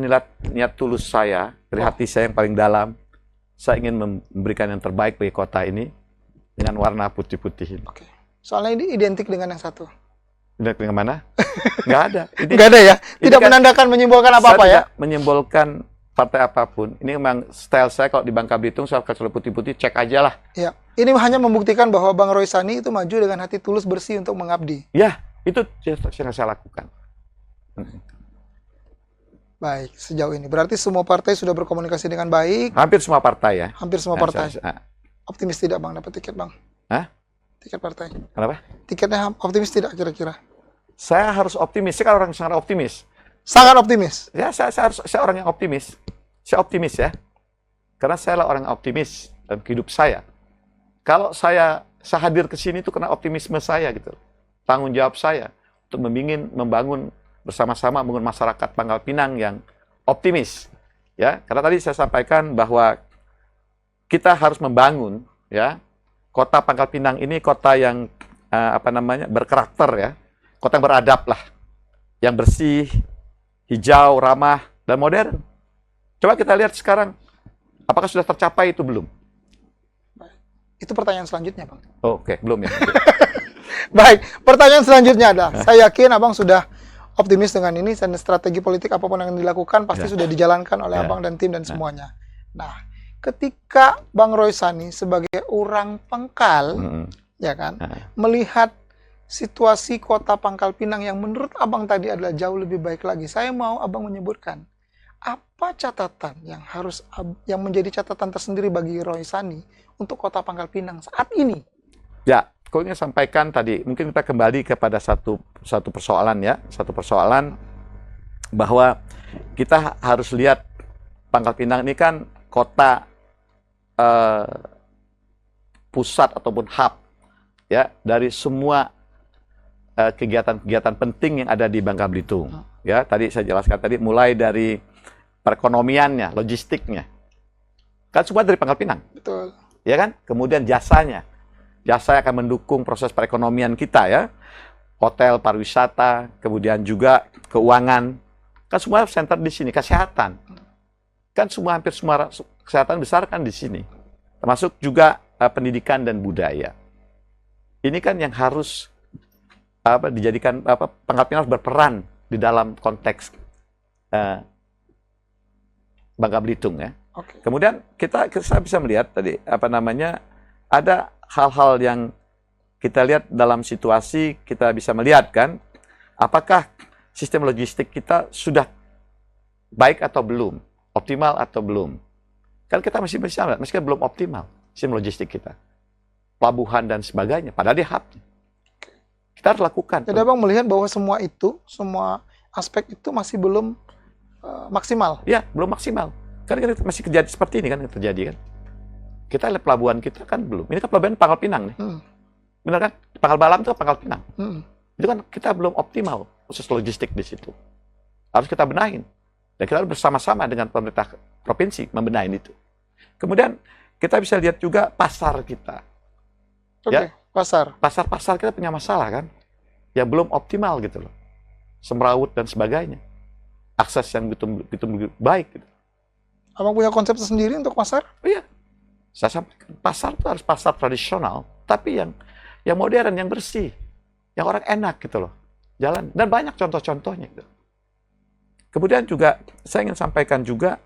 S2: niat tulus saya, dari hati saya yang paling dalam, saya ingin memberikan yang terbaik bagi kota ini dengan warna putih-putih ini.
S1: Oke. Soalnya ini identik dengan yang satu.
S2: Pindah ke mana? Nggak ada. Ini,
S1: Nggak ada ya?
S2: ini
S1: Tidak
S2: kan
S1: menandakan, menyimbolkan
S2: saya
S1: apa-apa ya?
S2: tidak menyimbolkan partai apapun. Ini memang style saya kalau di Bangka Belitung, saya kalau putih-putih, cek aja lah.
S1: Ya. Ini hanya membuktikan bahwa Bang Roy Sani itu maju dengan hati tulus bersih untuk mengabdi.
S2: Ya, itu yang saya lakukan.
S1: Baik, sejauh ini. Berarti semua partai sudah berkomunikasi dengan baik.
S2: Hampir semua partai ya.
S1: Hampir semua
S2: Nah,
S1: partai. Optimis tidak Bang dapat tiket Bang?
S2: Hah?
S1: Tiket partai.
S2: Kenapa?
S1: Tiketnya optimis tidak kira-kira?
S2: Saya harus optimis. Saya kan orang yang sangat optimis.
S1: Sangat optimis.
S2: Ya, saya orang yang optimis. Saya optimis ya. Karena saya lah orang yang optimis dalam hidup saya. Kalau saya hadir ke sini itu karena optimisme saya gitu. Tanggung jawab saya untuk membangun bersama-sama membangun masyarakat Pangkal Pinang yang optimis. Ya, karena tadi saya sampaikan bahwa kita harus membangun ya kota Pangkal Pinang ini kota yang berkarakter ya, kota yang beradab lah, yang bersih, hijau, ramah, dan modern. Coba kita lihat sekarang, apakah sudah tercapai itu belum?
S1: Itu pertanyaan selanjutnya Bang.
S2: Oke, belum ya.
S1: Baik, pertanyaan selanjutnya adalah, saya yakin Abang sudah optimis dengan ini, dan strategi politik apapun yang dilakukan pasti sudah dijalankan oleh Abang dan tim dan semuanya. Nah, ketika Bang Roy Sani sebagai orang Pangkal, ya kan, melihat situasi kota Pangkal Pinang yang menurut Abang tadi adalah jauh lebih baik lagi, saya mau Abang menyebutkan apa catatan yang menjadi catatan tersendiri bagi Roy Sani untuk kota Pangkal Pinang saat ini?
S2: Ya, kau ingin sampaikan tadi, mungkin kita kembali kepada satu persoalan ya, satu persoalan bahwa kita harus lihat Pangkal Pinang ini kan kota pusat ataupun hub ya dari semua kegiatan-kegiatan penting yang ada di Bangka Belitung. Ya, tadi saya jelaskan tadi mulai dari perekonomiannya, logistiknya. Kan semua dari Pangkal Pinang.
S1: Betul.
S2: Ya kan? Kemudian jasanya. Jasa akan mendukung proses perekonomian kita ya. Hotel, pariwisata, kemudian juga keuangan. Kan semua center di sini, kesehatan. Kan hampir semua kesehatan besar kan di sini. Termasuk juga pendidikan dan budaya. Ini kan yang harus dijadikan Pangkal Pinang harus berperan di dalam konteks Bangka Belitung ya.
S1: Okay.
S2: Kemudian saya bisa melihat tadi ada hal-hal yang kita lihat dalam situasi, kita bisa melihat kan apakah sistem logistik kita sudah baik atau belum, optimal atau belum. Kan kita masih bisa melihat, masih belum optimal sistem logistik kita. Pelabuhan dan sebagainya, padahal dia hub. Kita harus lakukan.
S1: Jadi Abang melihat bahwa semua aspek itu masih belum maksimal.
S2: Ya, belum maksimal. Kan kita masih kejadian seperti ini kan yang terjadi kan. Kita lihat pelabuhan kita kan belum. Ini kan pelabuhan Pangkal Pinang nih. Benar kan? Pangkal Balam itu Pangkal Pinang. Itu kan kita belum optimal khusus logistik di situ. Harus kita benahin. Dan kita harus bersama-sama dengan pemerintah provinsi membenahin itu. Kemudian kita bisa lihat juga pasar kita.
S1: Oke,
S2: ya?
S1: Pasar
S2: kita punya masalah kan. Ya belum optimal gitu loh. Semrawut dan sebagainya. Akses yang begitu baik gitu.
S1: Abang punya konsep sendiri untuk pasar?
S2: Iya. Saya sampaikan, pasar itu harus pasar tradisional, tapi yang modern, yang bersih, yang orang enak gitu loh. Jalan, dan banyak contoh-contohnya gitu. Kemudian juga, saya ingin sampaikan juga,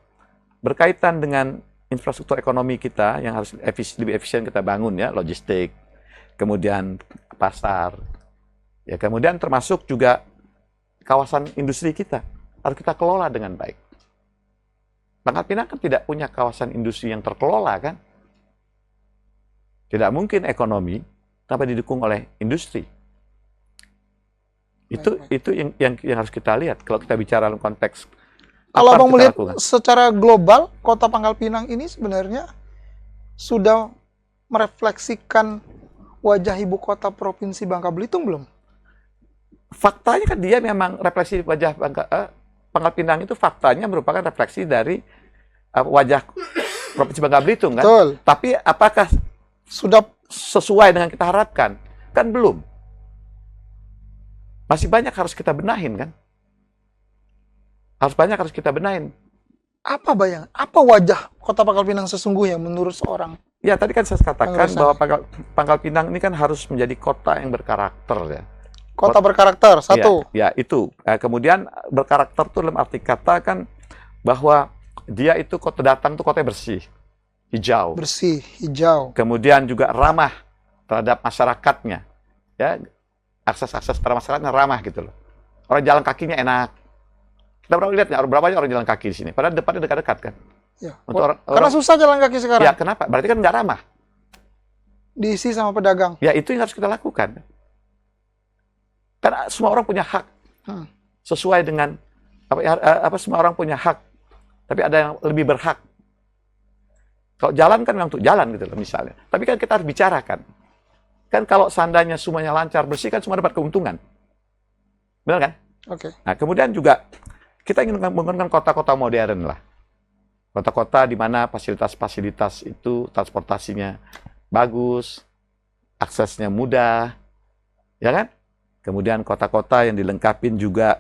S2: berkaitan dengan infrastruktur ekonomi kita, yang harus lebih efisien kita bangun ya, logistik, kemudian pasar, ya kemudian termasuk juga kawasan industri kita, harus kita kelola dengan baik. Pangkal Pinang kan tidak punya kawasan industri yang terkelola kan? Tidak mungkin ekonomi tanpa didukung oleh industri. Itu yang harus kita lihat kalau kita bicara dalam konteks.
S1: Kalau Abang melihat secara global, kota Pangkal Pinang ini sebenarnya sudah merefleksikan wajah ibu kota provinsi Bangka Belitung belum?
S2: Faktanya kan dia memang refleksi wajah Pangkal Pinang itu faktanya merupakan refleksi dari wajah Provinsi Bangka Belitung kan.
S1: Betul.
S2: Tapi apakah sudah sesuai dengan kita harapkan? Kan belum. Masih banyak harus kita benahin kan. Harus kita benahin.
S1: Apa wajah kota Pangkal Pinang sesungguhnya menurut seorang?
S2: Ya tadi kan saya katakan bahwa Pangkal Pinang ini kan harus menjadi kota yang berkarakter ya.
S1: Kota berkarakter, satu.
S2: Ya, itu. Kemudian berkarakter itu dalam arti kata kan bahwa dia itu kota datang tuh kotanya bersih, hijau.
S1: Bersih, hijau.
S2: Kemudian juga ramah terhadap masyarakatnya. Ya, akses-akses terhadap masyarakatnya ramah gitu loh. Orang jalan kakinya enak. Kita pernah lihat nggak berapa banyak orang jalan kaki di sini? Padahal depannya dekat-dekat kan.
S1: Ya.
S2: Untuk
S1: Karena susah jalan kaki sekarang.
S2: Ya, kenapa? Berarti kan nggak ramah.
S1: Diisi sama pedagang.
S2: Ya, itu yang harus kita lakukan. Karena semua orang punya hak. Sesuai dengan semua orang punya hak. Tapi ada yang lebih berhak. Kalau jalan kan memang untuk jalan gitu loh misalnya. Tapi kan kita harus bicarakan. Kan kalau seandainya semuanya lancar, bersih kan semua dapat keuntungan. Benar kan?
S1: Oke.
S2: Nah, kemudian juga kita ingin membangun kota-kota modern lah. Kota-kota di mana fasilitas-fasilitas itu transportasinya bagus, aksesnya mudah, ya kan? Kemudian kota-kota yang dilengkapi juga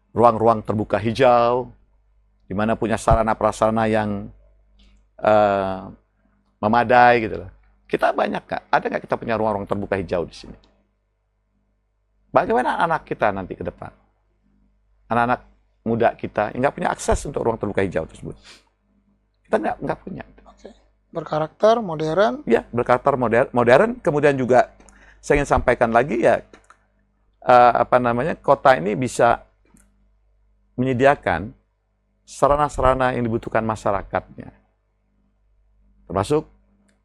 S2: ruang-ruang terbuka hijau, di mana punya sarana prasarana yang memadai gitu loh. Kita banyak nggak? Ada nggak kita punya ruang-ruang terbuka hijau di sini? Bagaimana anak kita nanti ke depan? Anak-anak muda kita yang nggak punya akses untuk ruang terbuka hijau tersebut. Kita nggak punya.
S1: Oke. Berkarakter, modern.
S2: Ya, berkarakter modern. Kemudian juga saya ingin sampaikan lagi ya, kota ini bisa menyediakan sarana-sarana yang dibutuhkan masyarakatnya. Termasuk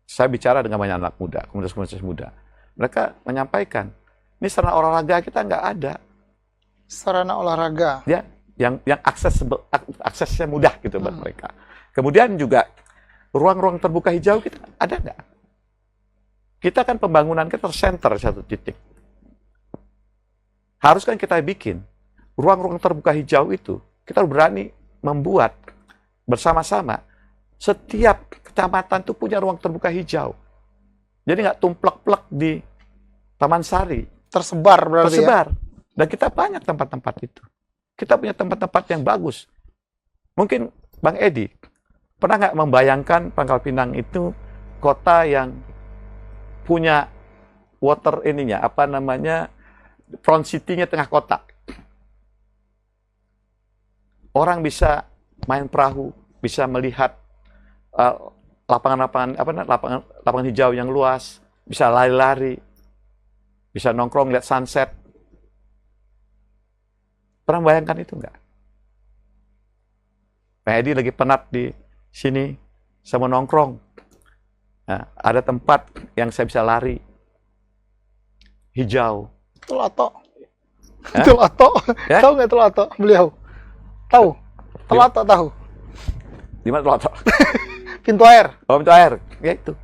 S2: saya bicara dengan banyak anak muda, komunitas-komunitas muda. Mereka menyampaikan, ini sarana olahraga kita nggak ada.
S1: Sarana olahraga.
S2: Ya, yang aksesnya mudah gitu buat mereka. Kemudian juga ruang-ruang terbuka hijau kita ada nggak? Kita kan pembangunan kita tersenter satu titik. Harus kan kita bikin ruang-ruang terbuka hijau itu, kita berani membuat bersama-sama. Setiap kecamatan itu punya ruang terbuka hijau. Jadi nggak tumplek-plek di Taman Sari.
S1: Tersebar berarti
S2: Tersebar. Dan kita banyak tempat-tempat itu. Kita punya tempat-tempat yang bagus. Mungkin Bang Edi, pernah nggak membayangkan Pangkal Pinang itu kota yang punya water front city-nya tengah kota. Orang bisa main perahu, bisa melihat lapangan hijau yang luas, bisa lari-lari, bisa nongkrong lihat sunset. Pernah bayangkan itu nggak? Pak Edi lagi penat di sini, saya mau nongkrong. Nah, ada tempat yang saya bisa lari, hijau.
S1: Telato. Telato.
S2: Ya?
S1: Tahu nggak Telato? Beliau. Tahu. Telato tahu.
S2: Di mana Telato?
S1: Pintu air.
S2: Oh, pintu air. Ya itu.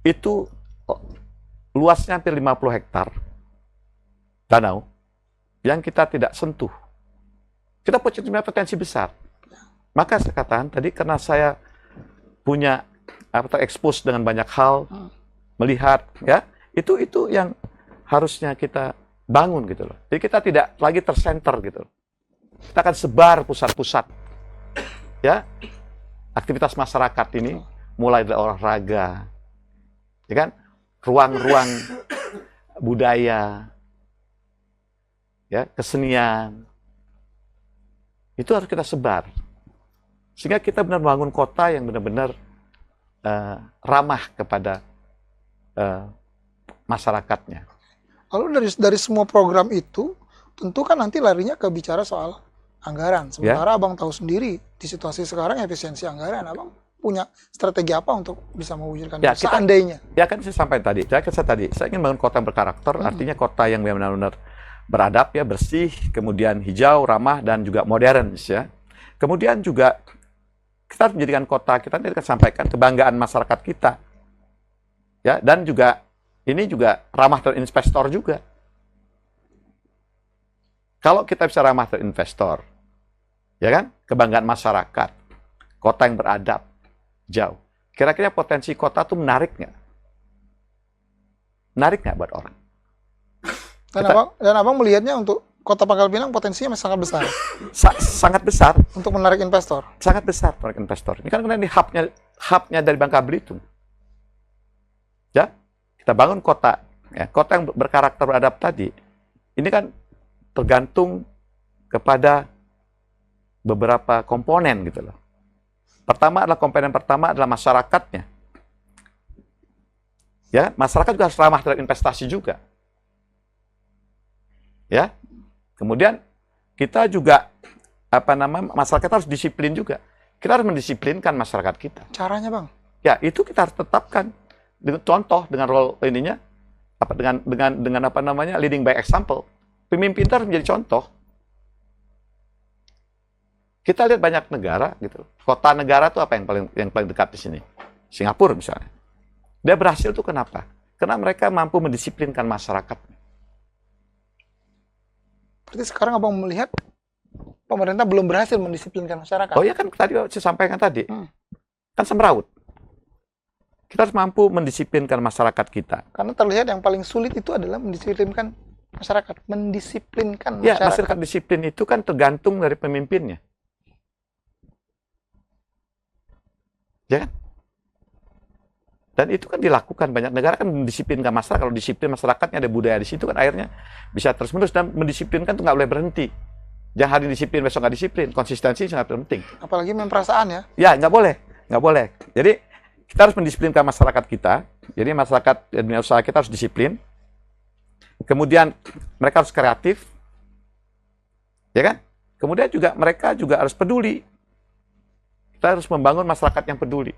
S2: Itu luasnya hampir 50 hektar. Danau. Yang kita tidak sentuh. Kita punya potensi besar. Maka saya katakan tadi karena saya punya terekspos dengan banyak hal, melihat ya, itu yang harusnya kita bangun gitu loh. Jadi kita tidak lagi tersenter gitu loh. Kita akan sebar pusat-pusat ya. Aktivitas masyarakat ini mulai dari olahraga, ya kan? Ruang-ruang budaya, ya, kesenian. Itu harus kita sebar. Sehingga kita benar bangun kota yang benar-benar ramah kepada masyarakatnya.
S1: Lalu dari semua program itu, tentu kan nanti larinya ke bicara soal anggaran. Sementara Abang tahu sendiri, di situasi sekarang efisiensi anggaran, Abang punya strategi apa untuk bisa mewujudkan itu seandainya?
S2: Ya kan saya sampaikan tadi, saya ingin bangun kota yang berkarakter, artinya kota yang benar-benar beradab, ya, bersih, kemudian hijau, ramah, dan juga modern, ya. Kemudian juga kita harus menjadikan kota kita, nanti akan sampaikan kebanggaan masyarakat kita, ya, dan juga ini juga ramah terhadap investor juga. Kalau kita bisa ramah terhadap investor, ya kan, kebanggaan masyarakat, kota yang beradab, jauh. Kira-kira potensi kota itu menarik nggak? Menarik nggak buat orang?
S1: Dan abang melihatnya untuk Kota Pangkal Pinang potensinya sangat besar.
S2: Sangat besar.
S1: Untuk menarik investor.
S2: Sangat besar menarik investor. Ini kan ini hubnya dari Bangka Belitung. Ya, kita bangun kota Ya, kota yang berkarakter beradab tadi, ini kan tergantung kepada beberapa komponen gitu loh. Komponen pertama adalah masyarakatnya. Ya, masyarakat juga harus ramah terhadap investasi juga. Ya. Kemudian kita juga masyarakat harus disiplin juga. Kita harus mendisiplinkan masyarakat kita.
S1: Caranya, Bang?
S2: Ya, itu kita harus tetapkan dengan contoh, dengan role ininya dengan leading by example. Pemimpin itu harus menjadi contoh. Kita lihat banyak negara gitu. Kota negara itu apa yang paling dekat di sini? Singapura misalnya. Dia berhasil tuh kenapa? Karena mereka mampu mendisiplinkan masyarakat.
S1: Berarti sekarang Abang melihat pemerintah belum berhasil mendisiplinkan masyarakat.
S2: Oh ya kan tadi saya sampaikan tadi. Kan semeraut. Kita harus mampu mendisiplinkan masyarakat kita.
S1: Karena terlihat yang paling sulit itu adalah mendisiplinkan masyarakat. Mendisiplinkan
S2: Ya,
S1: masyarakat.
S2: masyarakat disiplin itu kan tergantung dari pemimpinnya. Ya kan? Dan itu kan dilakukan, banyak negara kan mendisiplinkan masyarakat. Kalau disiplin masyarakatnya, ada budaya di situ kan akhirnya bisa terus menerus. Dan mendisiplinkan itu nggak boleh berhenti. Jangan hari disiplin, besok nggak disiplin. Konsistensi sangat penting.
S1: Apalagi main perasaan ya.
S2: Ya, nggak boleh. Nggak boleh. Jadi kita harus mendisiplinkan masyarakat kita. Jadi masyarakat dunia usaha kita harus disiplin. Kemudian mereka harus kreatif. Ya kan? Kemudian juga mereka juga harus peduli. Kita harus membangun masyarakat yang peduli.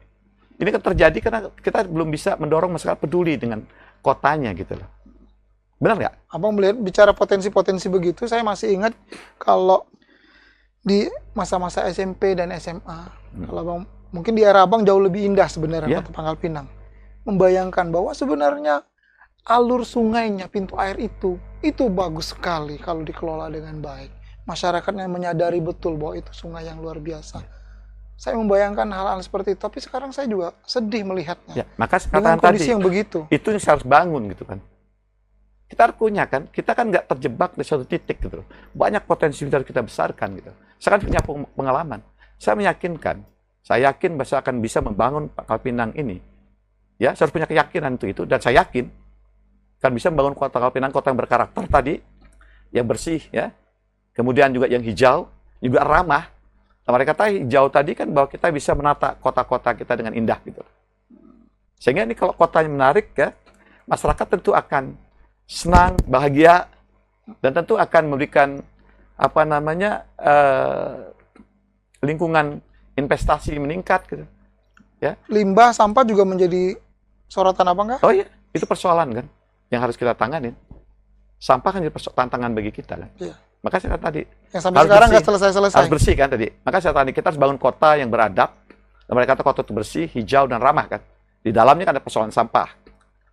S2: Ini kan terjadi karena kita belum bisa mendorong masyarakat peduli dengan kotanya gitu loh. Benar nggak?
S1: Abang melihat bicara potensi-potensi begitu, saya masih ingat kalau di masa-masa SMP dan SMA, kalau Abang, mungkin di era Abang jauh lebih indah sebenarnya Kota Pangkal Pinang. Membayangkan bahwa sebenarnya alur sungainya, pintu air itu bagus sekali kalau dikelola dengan baik. Masyarakatnya menyadari betul bahwa itu sungai yang luar biasa. Saya membayangkan hal-hal seperti itu, tapi sekarang saya juga sedih melihatnya.
S2: Ya, maka
S1: dengan kondisi
S2: tadi,
S1: yang begitu.
S2: Itu yang harus bangun gitu kan. Kita harus punya kan, kita kan nggak terjebak di suatu titik gitu. Banyak potensi yang harus kita besarkan gitu. Saya kan punya pengalaman. Saya meyakinkan, saya yakin bahwa saya akan bisa membangun Pangkal Pinang ini. Ya, saya harus punya keyakinan itu dan saya yakin kan bisa membangun Kota Pangkal Pinang, kota yang berkarakter tadi, yang bersih ya. Kemudian juga yang hijau, juga ramah. Mereka kata hijau tadi kan bahwa kita bisa menata kota-kota kita dengan indah gitu. Sehingga ini kalau kotanya menarik ya, masyarakat tentu akan senang, bahagia, dan tentu akan memberikan lingkungan investasi meningkat gitu. Ya.
S1: Limbah, sampah juga menjadi sorotan apa enggak?
S2: Oh iya, itu persoalan kan yang harus kita tanganin. Sampah kan jadi tantangan bagi kita kan.
S1: Iya.
S2: Maka saya tadi
S1: yang sampai sekarang nggak selesai-selesai.
S2: Harus bersih kan tadi. Maka saya tadi kita harus bangun kota yang beradab. Dan mereka kata kota itu bersih, hijau dan ramah kan. Di dalamnya kan ada persoalan sampah,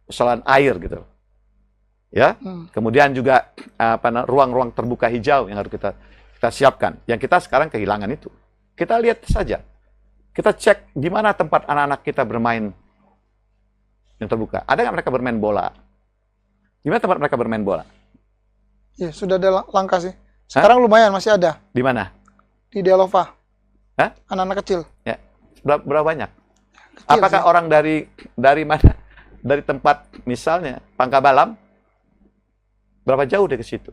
S2: persoalan air gitu. Ya. Kemudian juga ruang-ruang terbuka hijau yang harus kita siapkan. Yang kita sekarang kehilangan itu. Kita lihat saja. Kita cek di mana tempat anak-anak kita bermain yang terbuka. Ada nggak mereka bermain bola? Di mana tempat mereka bermain bola?
S1: Ya, sudah ada langkah sih. Sekarang lumayan masih ada.
S2: Di mana?
S1: Di Delova.
S2: Hah?
S1: Anak-anak kecil.
S2: Ya. Berapa banyak?
S1: Kecil
S2: apakah
S1: sih.
S2: Orang dari mana? Dari tempat misalnya Pangkal Balam, berapa jauh dari ke situ?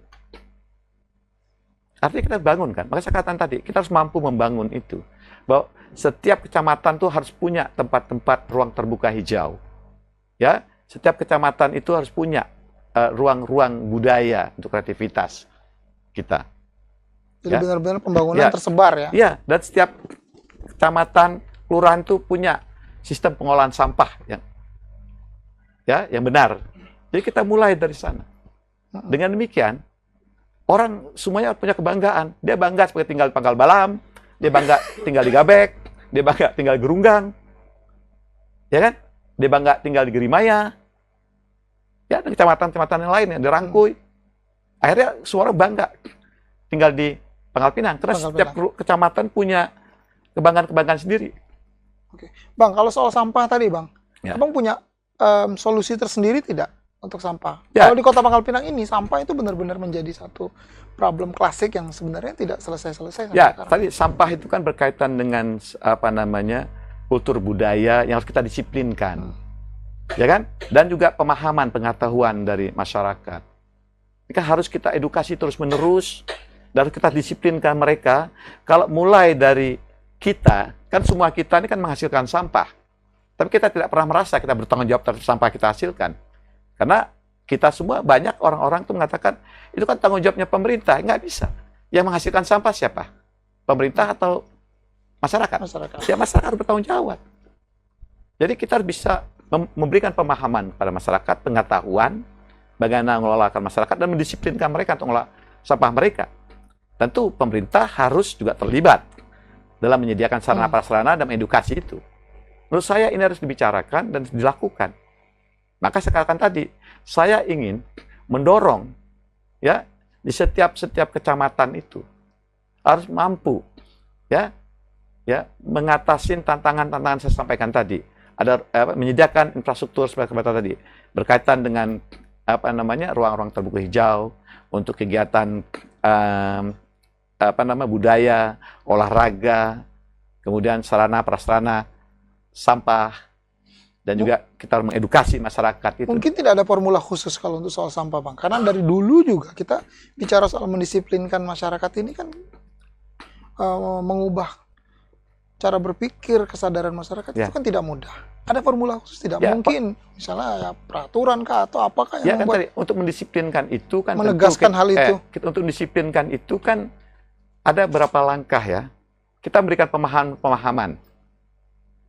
S2: Artinya kita bangun kan. Maka saya katakan tadi, kita harus mampu membangun itu. Bahwa setiap kecamatan tuh harus punya tempat-tempat ruang terbuka hijau. Ya, setiap kecamatan itu harus punya ruang-ruang budaya untuk kreativitas kita.
S1: Jadi
S2: ya.
S1: benar-benar pembangunan tersebar ya.
S2: Iya, dan setiap kecamatan, kelurahan itu punya sistem pengolahan sampah yang benar. Jadi kita mulai dari sana. Dengan demikian, orang semuanya punya kebanggaan. Dia bangga sebagai tinggal di Pangkal Balam, dia bangga tinggal di Gabek, dia bangga tinggal di Gerunggang. Ya kan? Dia bangga tinggal di Gerimaya. Ya, dan kecamatan-kecamatan yang lain yang dirangkui. Akhirnya semua orang bangga tinggal di Pangkal Pinang. Karena setiap kecamatan punya kebanggaan-kebanggaan sendiri.
S1: Oke. Bang, kalau soal sampah tadi, Bang.
S2: Ya.
S1: Abang punya solusi tersendiri tidak untuk sampah?
S2: Ya.
S1: Kalau di Kota Pangkal Pinang ini, sampah itu benar-benar menjadi satu problem klasik yang sebenarnya tidak selesai-selesai.
S2: Ya, tadi sampah itu kan berkaitan dengan kultur budaya yang harus kita disiplinkan. ya kan? Dan juga pemahaman, pengetahuan dari masyarakat. Ini kan harus kita edukasi terus-menerus, dan kita disiplinkan mereka. Kalau mulai dari kita, kan semua kita ini kan menghasilkan sampah. Tapi kita tidak pernah merasa kita bertanggung jawab terhadap sampah kita hasilkan. Karena kita semua, banyak orang-orang tuh mengatakan, itu kan tanggung jawabnya pemerintah. Nggak bisa. Yang menghasilkan sampah siapa? Pemerintah atau masyarakat?
S1: Masyarakat.
S2: Ya, masyarakat harus bertanggung jawab. Jadi kita harus bisa memberikan pemahaman pada masyarakat, pengetahuan, bagaimana mengelola masyarakat, dan mendisiplinkan mereka untuk mengelola sampah mereka. Tentu pemerintah harus juga terlibat dalam menyediakan sarana prasarana dan edukasi itu. Menurut saya ini harus dibicarakan dan dilakukan. Maka sekarang tadi saya ingin mendorong, ya, di setiap kecamatan itu harus mampu, ya, mengatasi tantangan-tantangan saya sampaikan tadi. Ada menyediakan infrastruktur seperti tadi berkaitan dengan ruang-ruang terbuka hijau untuk kegiatan budaya, olahraga, kemudian sarana prasarana sampah, dan juga kita harus mengedukasi masyarakat itu.
S1: Mungkin tidak ada formula khusus kalau untuk soal sampah, Bang. Karena dari dulu juga kita bicara soal mendisiplinkan masyarakat ini kan mengubah cara berpikir, kesadaran masyarakat itu kan tidak mudah. Ada formula khusus tidak? Mungkin misalnya ya peraturan kah atau apakah yang
S2: membuat, tadi, untuk mendisiplinkan itu kan
S1: menegaskan hal itu.
S2: Untuk mendisiplinkan itu kan ada beberapa langkah, ya. Kita memberikan pemahaman.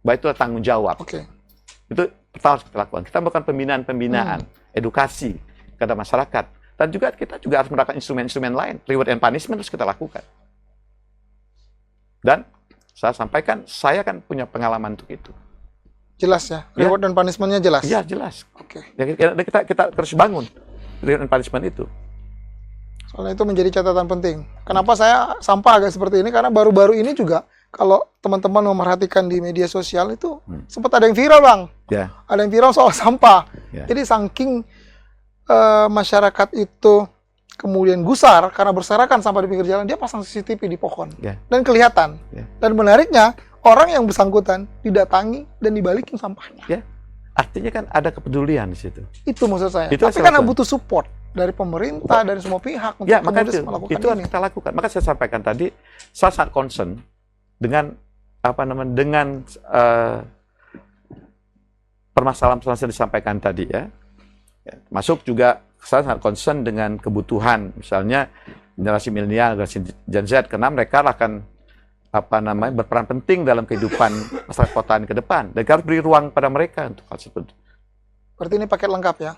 S2: Bahwa itu tanggung jawab. Itu pertama harus kita lakukan. Kita melakukan pembinaan, edukasi kepada masyarakat. Dan juga kita juga harus melakukan instrumen-instrumen lain. Reward and punishment harus kita lakukan. Dan saya sampaikan, saya kan punya pengalaman untuk itu.
S1: Jelas ya? Reward dan punishment-nya jelas?
S2: Iya, jelas. Ya, kita terus bangun reward and punishment itu.
S1: Soalnya itu menjadi catatan penting. Kenapa saya sampah agak seperti ini? Karena baru-baru ini juga, kalau teman-teman memerhatikan di media sosial itu, sempat ada yang viral, Bang. Ada yang viral soal sampah. Jadi saking masyarakat itu kemudian gusar karena berserakan sampah di pinggir jalan, dia pasang CCTV di pohon. Dan kelihatan. Dan menariknya, orang yang bersangkutan didatangi dan dibalikin sampahnya.
S2: Artinya kan ada kepedulian di situ.
S1: Itu maksud saya.
S2: Itu
S1: tapi karena butuh support dari pemerintah, dari semua pihak untuk
S2: maka
S1: melakukan
S2: itu yang kita lakukan. Maka saya sampaikan tadi, saya sangat concern dengan dengan permasalahan-permasalahan yang disampaikan tadi, ya. Masuk juga saya sangat concern dengan kebutuhan, misalnya generasi milenial, generasi Gen Z, karena mereka akan berperan penting dalam kehidupan masyarakat kota ke depan, dan harus beri ruang pada mereka untuk hal tersebut.
S1: Berarti ini paket lengkap, ya?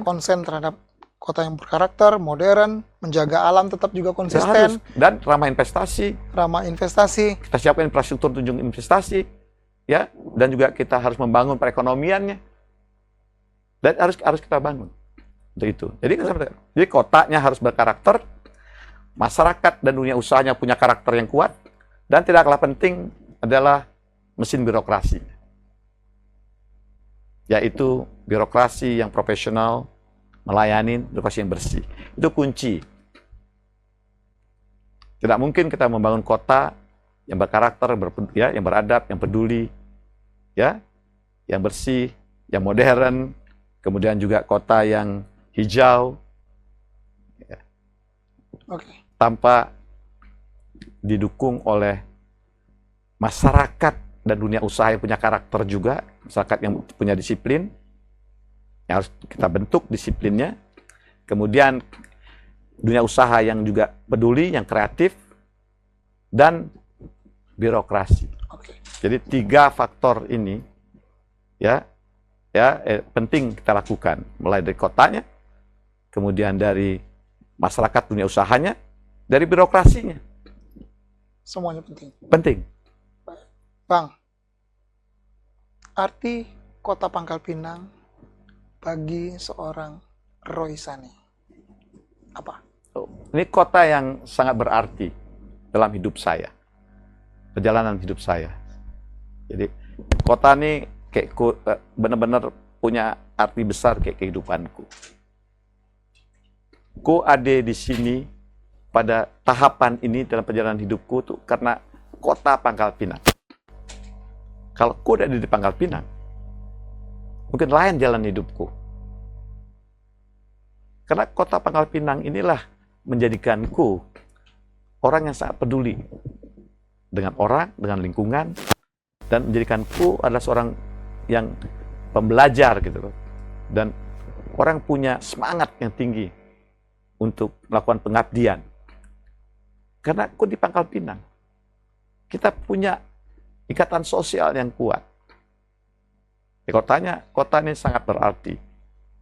S1: Konsen terhadap kota yang berkarakter, modern, menjaga alam tetap juga konsisten,
S2: dan ramah investasi.
S1: Ramah investasi.
S2: Kita siapkan infrastruktur tunjung investasi, ya, dan juga kita harus membangun perekonomiannya, dan harus kita bangun untuk itu. Jadi kotanya harus berkarakter, masyarakat dan dunia usahanya punya karakter yang kuat, dan tidak kalah penting adalah mesin birokrasi, yaitu birokrasi yang profesional, melayani, birokrasi yang bersih. Itu kunci. Tidak mungkin kita membangun kota yang berkarakter, yang beradab, yang peduli, ya, yang bersih, yang modern, kemudian juga kota yang hijau, ya, tanpa didukung oleh masyarakat dan dunia usaha yang punya karakter juga, masyarakat yang punya disiplin, yang harus kita bentuk disiplinnya, kemudian dunia usaha yang juga peduli, yang kreatif, dan birokrasi. Jadi 3 faktor ini, ya, penting kita lakukan, mulai dari kotanya, kemudian dari masyarakat dunia usahanya, dari birokrasinya.
S1: Semuanya penting.
S2: Penting.
S1: Bang, arti kota Pangkal Pinang bagi seorang Roy Sani apa?
S2: Ini kota yang sangat berarti dalam hidup saya, perjalanan hidup saya. Jadi kota ini kayak benar-benar punya arti besar kayak kehidupanku. Ku ada di sini pada tahapan ini dalam perjalanan hidupku tuh karena kota Pangkal Pinang. Kalau ku ada di Pangkal Pinang, mungkin lain jalan hidupku. Karena kota Pangkal Pinang inilah menjadikanku orang yang sangat peduli dengan orang, dengan lingkungan, dan menjadikanku adalah seorang yang pembelajar gitu loh. Dan orang punya semangat yang tinggi untuk melakukan pengabdian. Karena aku di Pangkal Pinang, kita punya ikatan sosial yang kuat. Kota ini sangat berarti.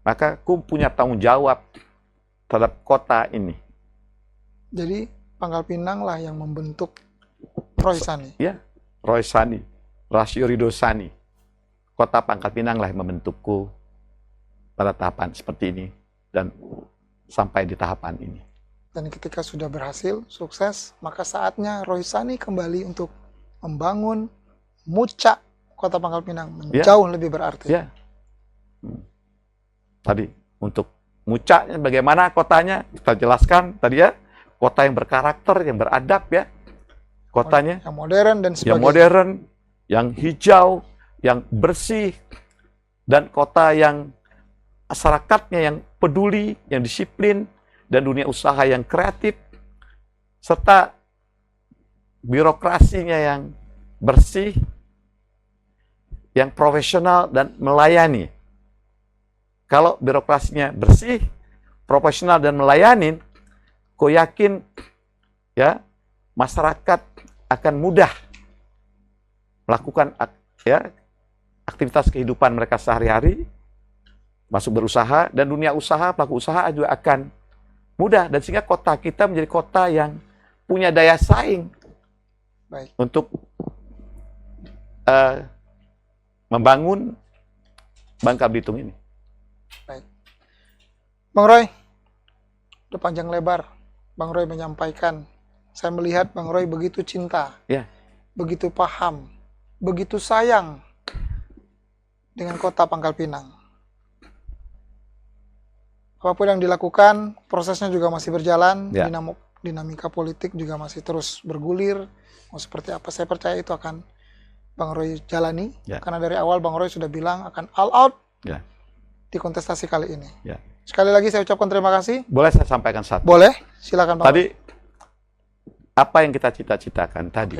S2: Maka aku punya tanggung jawab terhadap kota ini.
S1: Jadi Pangkal Pinang lah yang membentuk Roy Sani.
S2: Ya, Roy Sani, Rasio Ridho Sani. Kota Pangkal Pinang lah yang membentukku pada tahapan seperti ini dan sampai di tahapan ini.
S1: Dan ketika sudah berhasil, sukses, maka saatnya Roy Sani kembali untuk membangun muca kota Pangkal Pinang jauh lebih berarti.
S2: Ya. Tadi untuk mucanya bagaimana kotanya kita jelaskan tadi ya, kota yang berkarakter, yang beradab ya, kotanya
S1: yang modern dan sebagainya.
S2: yang modern, yang hijau, yang bersih, dan kota yang masyarakatnya yang peduli, yang disiplin, dan dunia usaha yang kreatif, serta birokrasinya yang bersih, yang profesional dan melayani. Kalau birokrasinya bersih, profesional dan melayani, aku yakin ya masyarakat akan mudah melakukan ya aktivitas kehidupan mereka sehari-hari, masuk berusaha, dan dunia usaha, pelaku usaha juga akan mudah, dan sehingga kota kita menjadi kota yang punya daya saing untuk membangun Bangka Belitung ini.
S1: Baik. Bang Roy, udah panjang lebar Bang Roy menyampaikan. Saya melihat Bang Roy begitu cinta, begitu paham, begitu sayang dengan kota Pangkal Pinang. Apapun yang dilakukan, prosesnya juga masih berjalan, dinamika politik juga masih terus bergulir. Mau seperti apa, saya percaya itu akan Bang Roy jalani. Karena dari awal Bang Roy sudah bilang akan all out di kontestasi kali ini. Sekali lagi saya ucapkan terima kasih.
S2: Boleh saya sampaikan satu?
S1: Boleh, silakan Bang.
S2: Tadi, apa yang kita cita-citakan tadi,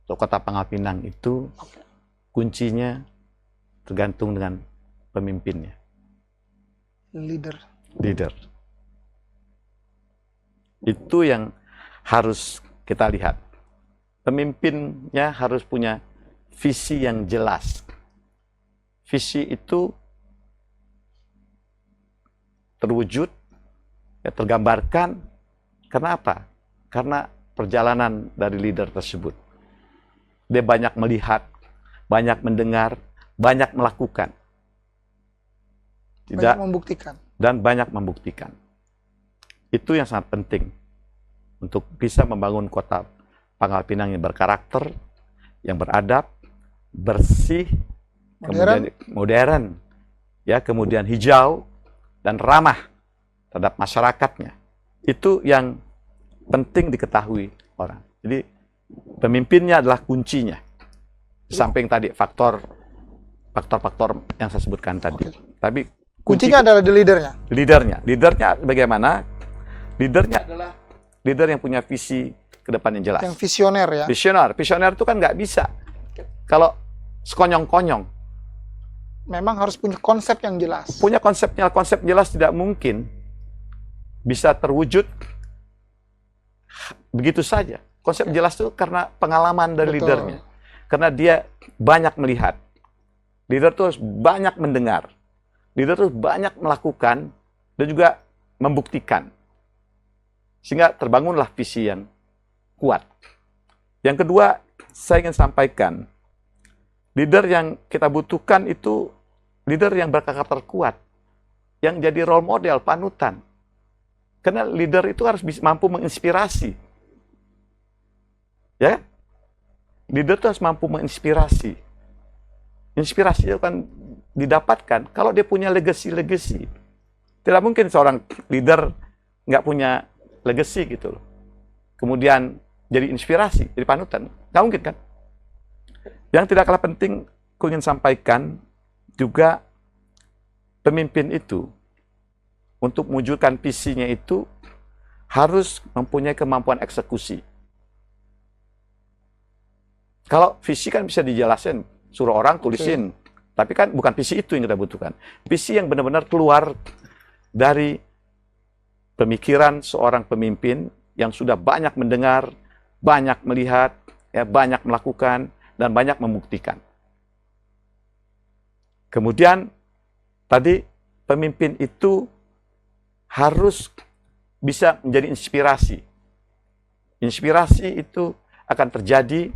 S2: untuk kota Pangkal Pinang itu, kuncinya tergantung dengan pemimpinnya.
S1: Leader.
S2: Itu yang harus kita lihat. Pemimpinnya harus punya visi yang jelas. Visi itu terwujud, ya, tergambarkan. Kenapa? Karena perjalanan dari leader tersebut. Dia banyak melihat, banyak mendengar, banyak melakukan.
S1: Banyak membuktikan.
S2: Dan banyak membuktikan. Itu yang sangat penting untuk bisa membangun kota Pangkal Pinang yang berkarakter, yang beradab, bersih, kemudian modern, ya, kemudian hijau dan ramah terhadap masyarakatnya. Itu yang penting diketahui orang. Jadi pemimpinnya adalah kuncinya. Di samping tadi faktor-faktor yang saya sebutkan tadi. Tapi
S1: kuncinya adalah di leadernya.
S2: Leadernya bagaimana? Leadernya adalah leader yang punya visi ke depan yang jelas.
S1: Yang visioner ya.
S2: Visioner itu kan nggak bisa kalau sekonyong-konyong.
S1: Memang harus punya konsep yang jelas.
S2: Punya konsep jelas tidak mungkin bisa terwujud begitu saja. Konsep jelas itu karena pengalaman dari leadernya. Karena dia banyak melihat. Leader itu harus banyak mendengar. Leader itu banyak melakukan dan juga membuktikan. Sehingga terbangunlah visi yang kuat. Yang kedua, saya ingin sampaikan, leader yang kita butuhkan itu leader yang berkarakter kuat, yang jadi role model, panutan. Karena leader itu harus mampu menginspirasi. Ya, leader itu harus mampu menginspirasi. Inspirasi itu kan didapatkan kalau dia punya legacy. Tidak mungkin seorang leader nggak punya legacy gitu loh. Kemudian jadi inspirasi, jadi panutan. Nggak mungkin kan? Yang tidak kalah penting, aku ingin sampaikan, juga pemimpin itu untuk mewujudkan visinya itu harus mempunyai kemampuan eksekusi. Kalau visi kan bisa dijelasin, suruh orang tulisin. Tapi kan bukan visi itu yang kita butuhkan. Visi yang benar-benar keluar dari pemikiran seorang pemimpin yang sudah banyak mendengar, banyak melihat, ya, banyak melakukan, dan banyak membuktikan. Kemudian, tadi pemimpin itu harus bisa menjadi inspirasi. Inspirasi itu akan terjadi,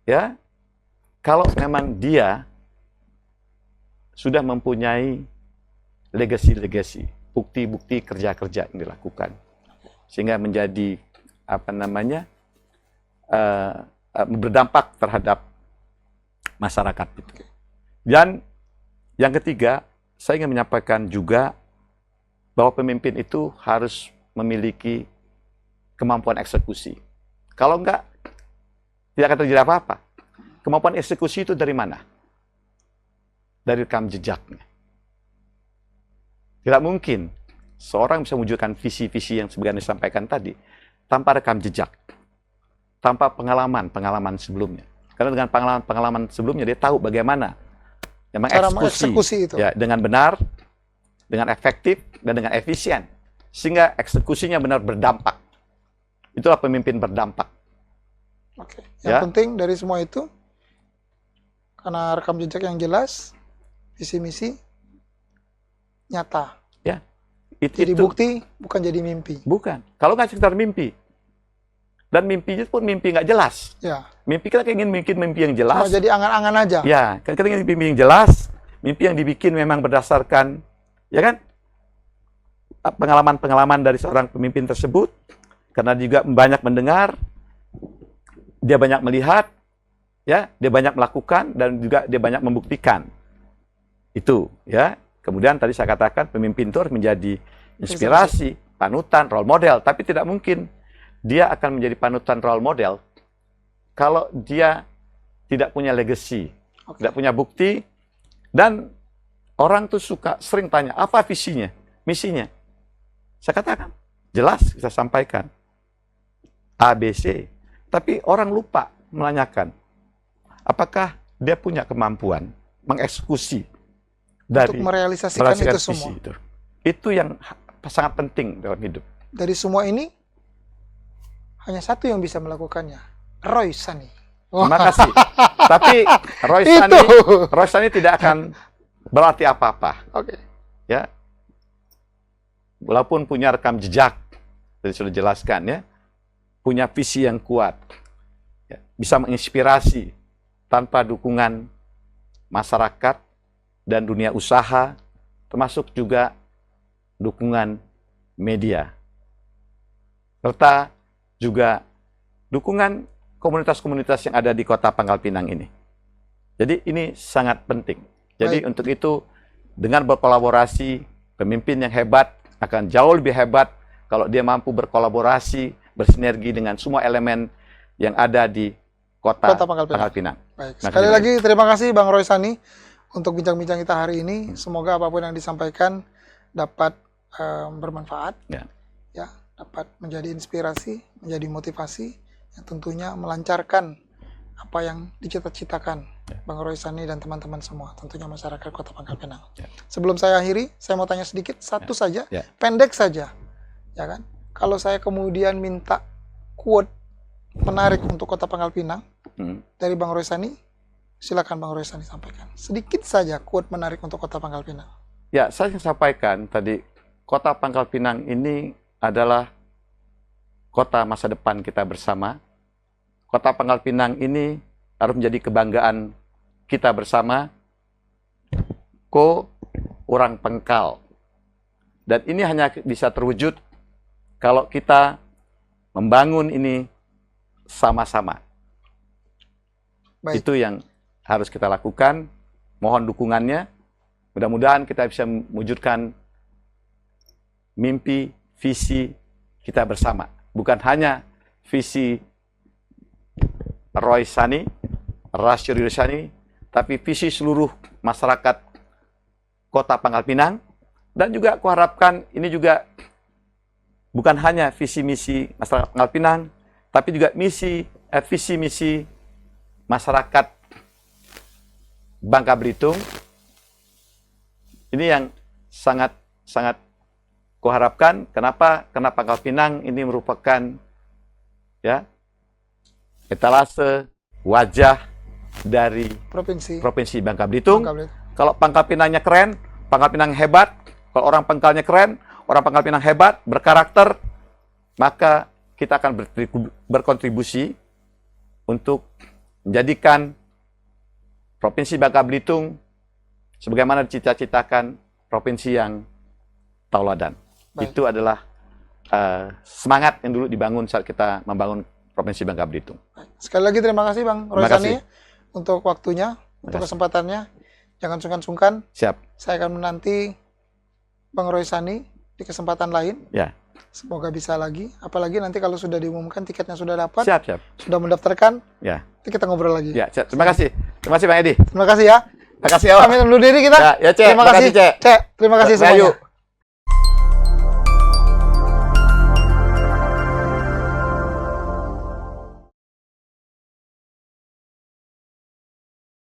S2: ya, kalau memang dia sudah mempunyai legasi-legasi, bukti-bukti kerja-kerja yang dilakukan, sehingga menjadi berdampak terhadap masyarakat itu. Dan yang ketiga, saya ingin menyampaikan juga bahwa pemimpin itu harus memiliki kemampuan eksekusi. Kalau enggak, tidak akan terjadi apa-apa. Kemampuan eksekusi itu dari mana? Dari rekam jejaknya. Tidak mungkin seorang bisa mewujudkan visi-visi yang sebagaimana disampaikan tadi tanpa rekam jejak, tanpa pengalaman sebelumnya. Karena dengan pengalaman sebelumnya dia tahu bagaimana mengeksekusi itu, ya, dengan benar, dengan efektif, dan dengan efisien, sehingga eksekusinya benar berdampak. Itulah pemimpin berdampak.
S1: Oke. Yang penting dari semua itu, karena rekam jejak yang jelas, visi misi nyata.
S2: Ya.
S1: Jadi bukti, bukan jadi mimpi.
S2: Bukan. Kalau nggak sekedar mimpi. Dan mimpinya pun mimpi nggak jelas.
S1: Ya.
S2: Mimpi kita ingin bikin mimpi yang jelas.
S1: Cuma jadi angan-angan aja.
S2: Ya, kita ingin mimpi yang jelas, mimpi yang dibikin memang berdasarkan, ya kan, pengalaman-pengalaman dari seorang pemimpin tersebut, karena juga banyak mendengar, dia banyak melihat, ya, dia banyak melakukan, dan juga dia banyak membuktikan. Itu, ya. Kemudian tadi saya katakan pemimpin itu harus menjadi inspirasi, panutan, role model, tapi tidak mungkin dia akan menjadi panutan role model kalau dia tidak punya legacy, tidak punya bukti, dan orang tuh sering tanya, apa visinya, misinya? Saya katakan, jelas kita sampaikan, A, B, C. Tapi orang lupa menanyakan, apakah dia punya kemampuan mengeksekusi dari
S1: untuk merealisasikan itu
S2: visi
S1: semua.
S2: Itu yang sangat penting dalam hidup.
S1: Dari semua ini, hanya satu yang bisa melakukannya, Roy Sani.
S2: Terima kasih. Tapi Roy Sani tidak akan berarti apa-apa.
S1: Oke.
S2: Ya. Walaupun punya rekam jejak, tadi sudah jelaskan, ya, punya visi yang kuat, ya, bisa menginspirasi tanpa dukungan masyarakat dan dunia usaha, termasuk juga dukungan media, serta juga dukungan komunitas-komunitas yang ada di Kota Pangkal Pinang ini. Jadi ini sangat penting. Jadi untuk itu, dengan berkolaborasi, pemimpin yang hebat akan jauh lebih hebat kalau dia mampu berkolaborasi, bersinergi dengan semua elemen yang ada di Kota Pangkal Pinang.
S1: Baik. Sekali lagi terima kasih Bang Roy Sani untuk bincang-bincang kita hari ini. Semoga apapun yang disampaikan dapat bermanfaat, ya, dapat menjadi inspirasi, menjadi motivasi, yang tentunya melancarkan apa yang dicita-citakan Bang Roy Sani dan teman-teman semua, tentunya masyarakat Kota Pangkal Pinang. Sebelum saya akhiri, saya mau tanya sedikit, satu saja, pendek saja, ya kan? Kalau saya kemudian minta quote menarik untuk Kota Pangkal Pinang dari Bang Roy Sani, silakan Bang Roy Sani sampaikan. Sedikit saja quote menarik untuk Kota Pangkal Pinang.
S2: Ya, saya sampaikan tadi, Kota Pangkal Pinang ini adalah kota masa depan kita bersama. Kota Pangkal Pinang ini harus menjadi kebanggaan kita bersama. Ko orang Pengkal. Dan ini hanya bisa terwujud kalau kita membangun ini sama-sama. Itu yang harus kita lakukan. Mohon dukungannya. Mudah-mudahan kita bisa mewujudkan mimpi, visi kita bersama. Bukan hanya visi Roy Sani, Rasyo Sani, tapi visi seluruh masyarakat Kota Pangkal Pinang, dan juga kuharapkan ini juga bukan hanya visi misi masyarakat Pangkal Pinang, tapi juga visi misi masyarakat Bangka Belitung. Ini yang sangat kuharapkan. Kenapa? Karena Pangkal Pinang ini merupakan ya etalase wajah dari Provinsi Bangka Belitung. Kalau Pangkal Pinangnya keren, Pangkal Pinang hebat, kalau orang Pangkalnya keren, orang Pangkal Pinang hebat, berkarakter, maka kita akan berkontribusi untuk menjadikan Provinsi Bangka Belitung sebagaimana dicita-citakan provinsi yang tauladan.
S1: Baik.
S2: Itu adalah semangat yang dulu dibangun saat kita membangun Provinsi Bangka Belitung.
S1: Sekali lagi terima kasih Bang
S2: Terima
S1: Roysani
S2: kasih.
S1: untuk waktunya, untuk kesempatannya. Jangan sungkan-sungkan.
S2: Siap.
S1: Saya akan menanti Bang Roysani di kesempatan lain.
S2: Ya.
S1: Semoga bisa lagi. Apalagi nanti kalau sudah diumumkan tiketnya sudah dapat,
S2: Siap.
S1: sudah mendaftarkan,
S2: Ya.
S1: nanti kita ngobrol lagi.
S2: Ya, siap. Terima kasih. Terima kasih Bang Edi.
S1: Terima kasih ya.
S2: Terima kasih.
S1: Kami undur diri kita.
S2: Ya, Cek.
S1: Terima kasih,
S2: Cek.
S1: Cek. Terima kasih
S2: Bayu.
S1: semuanya.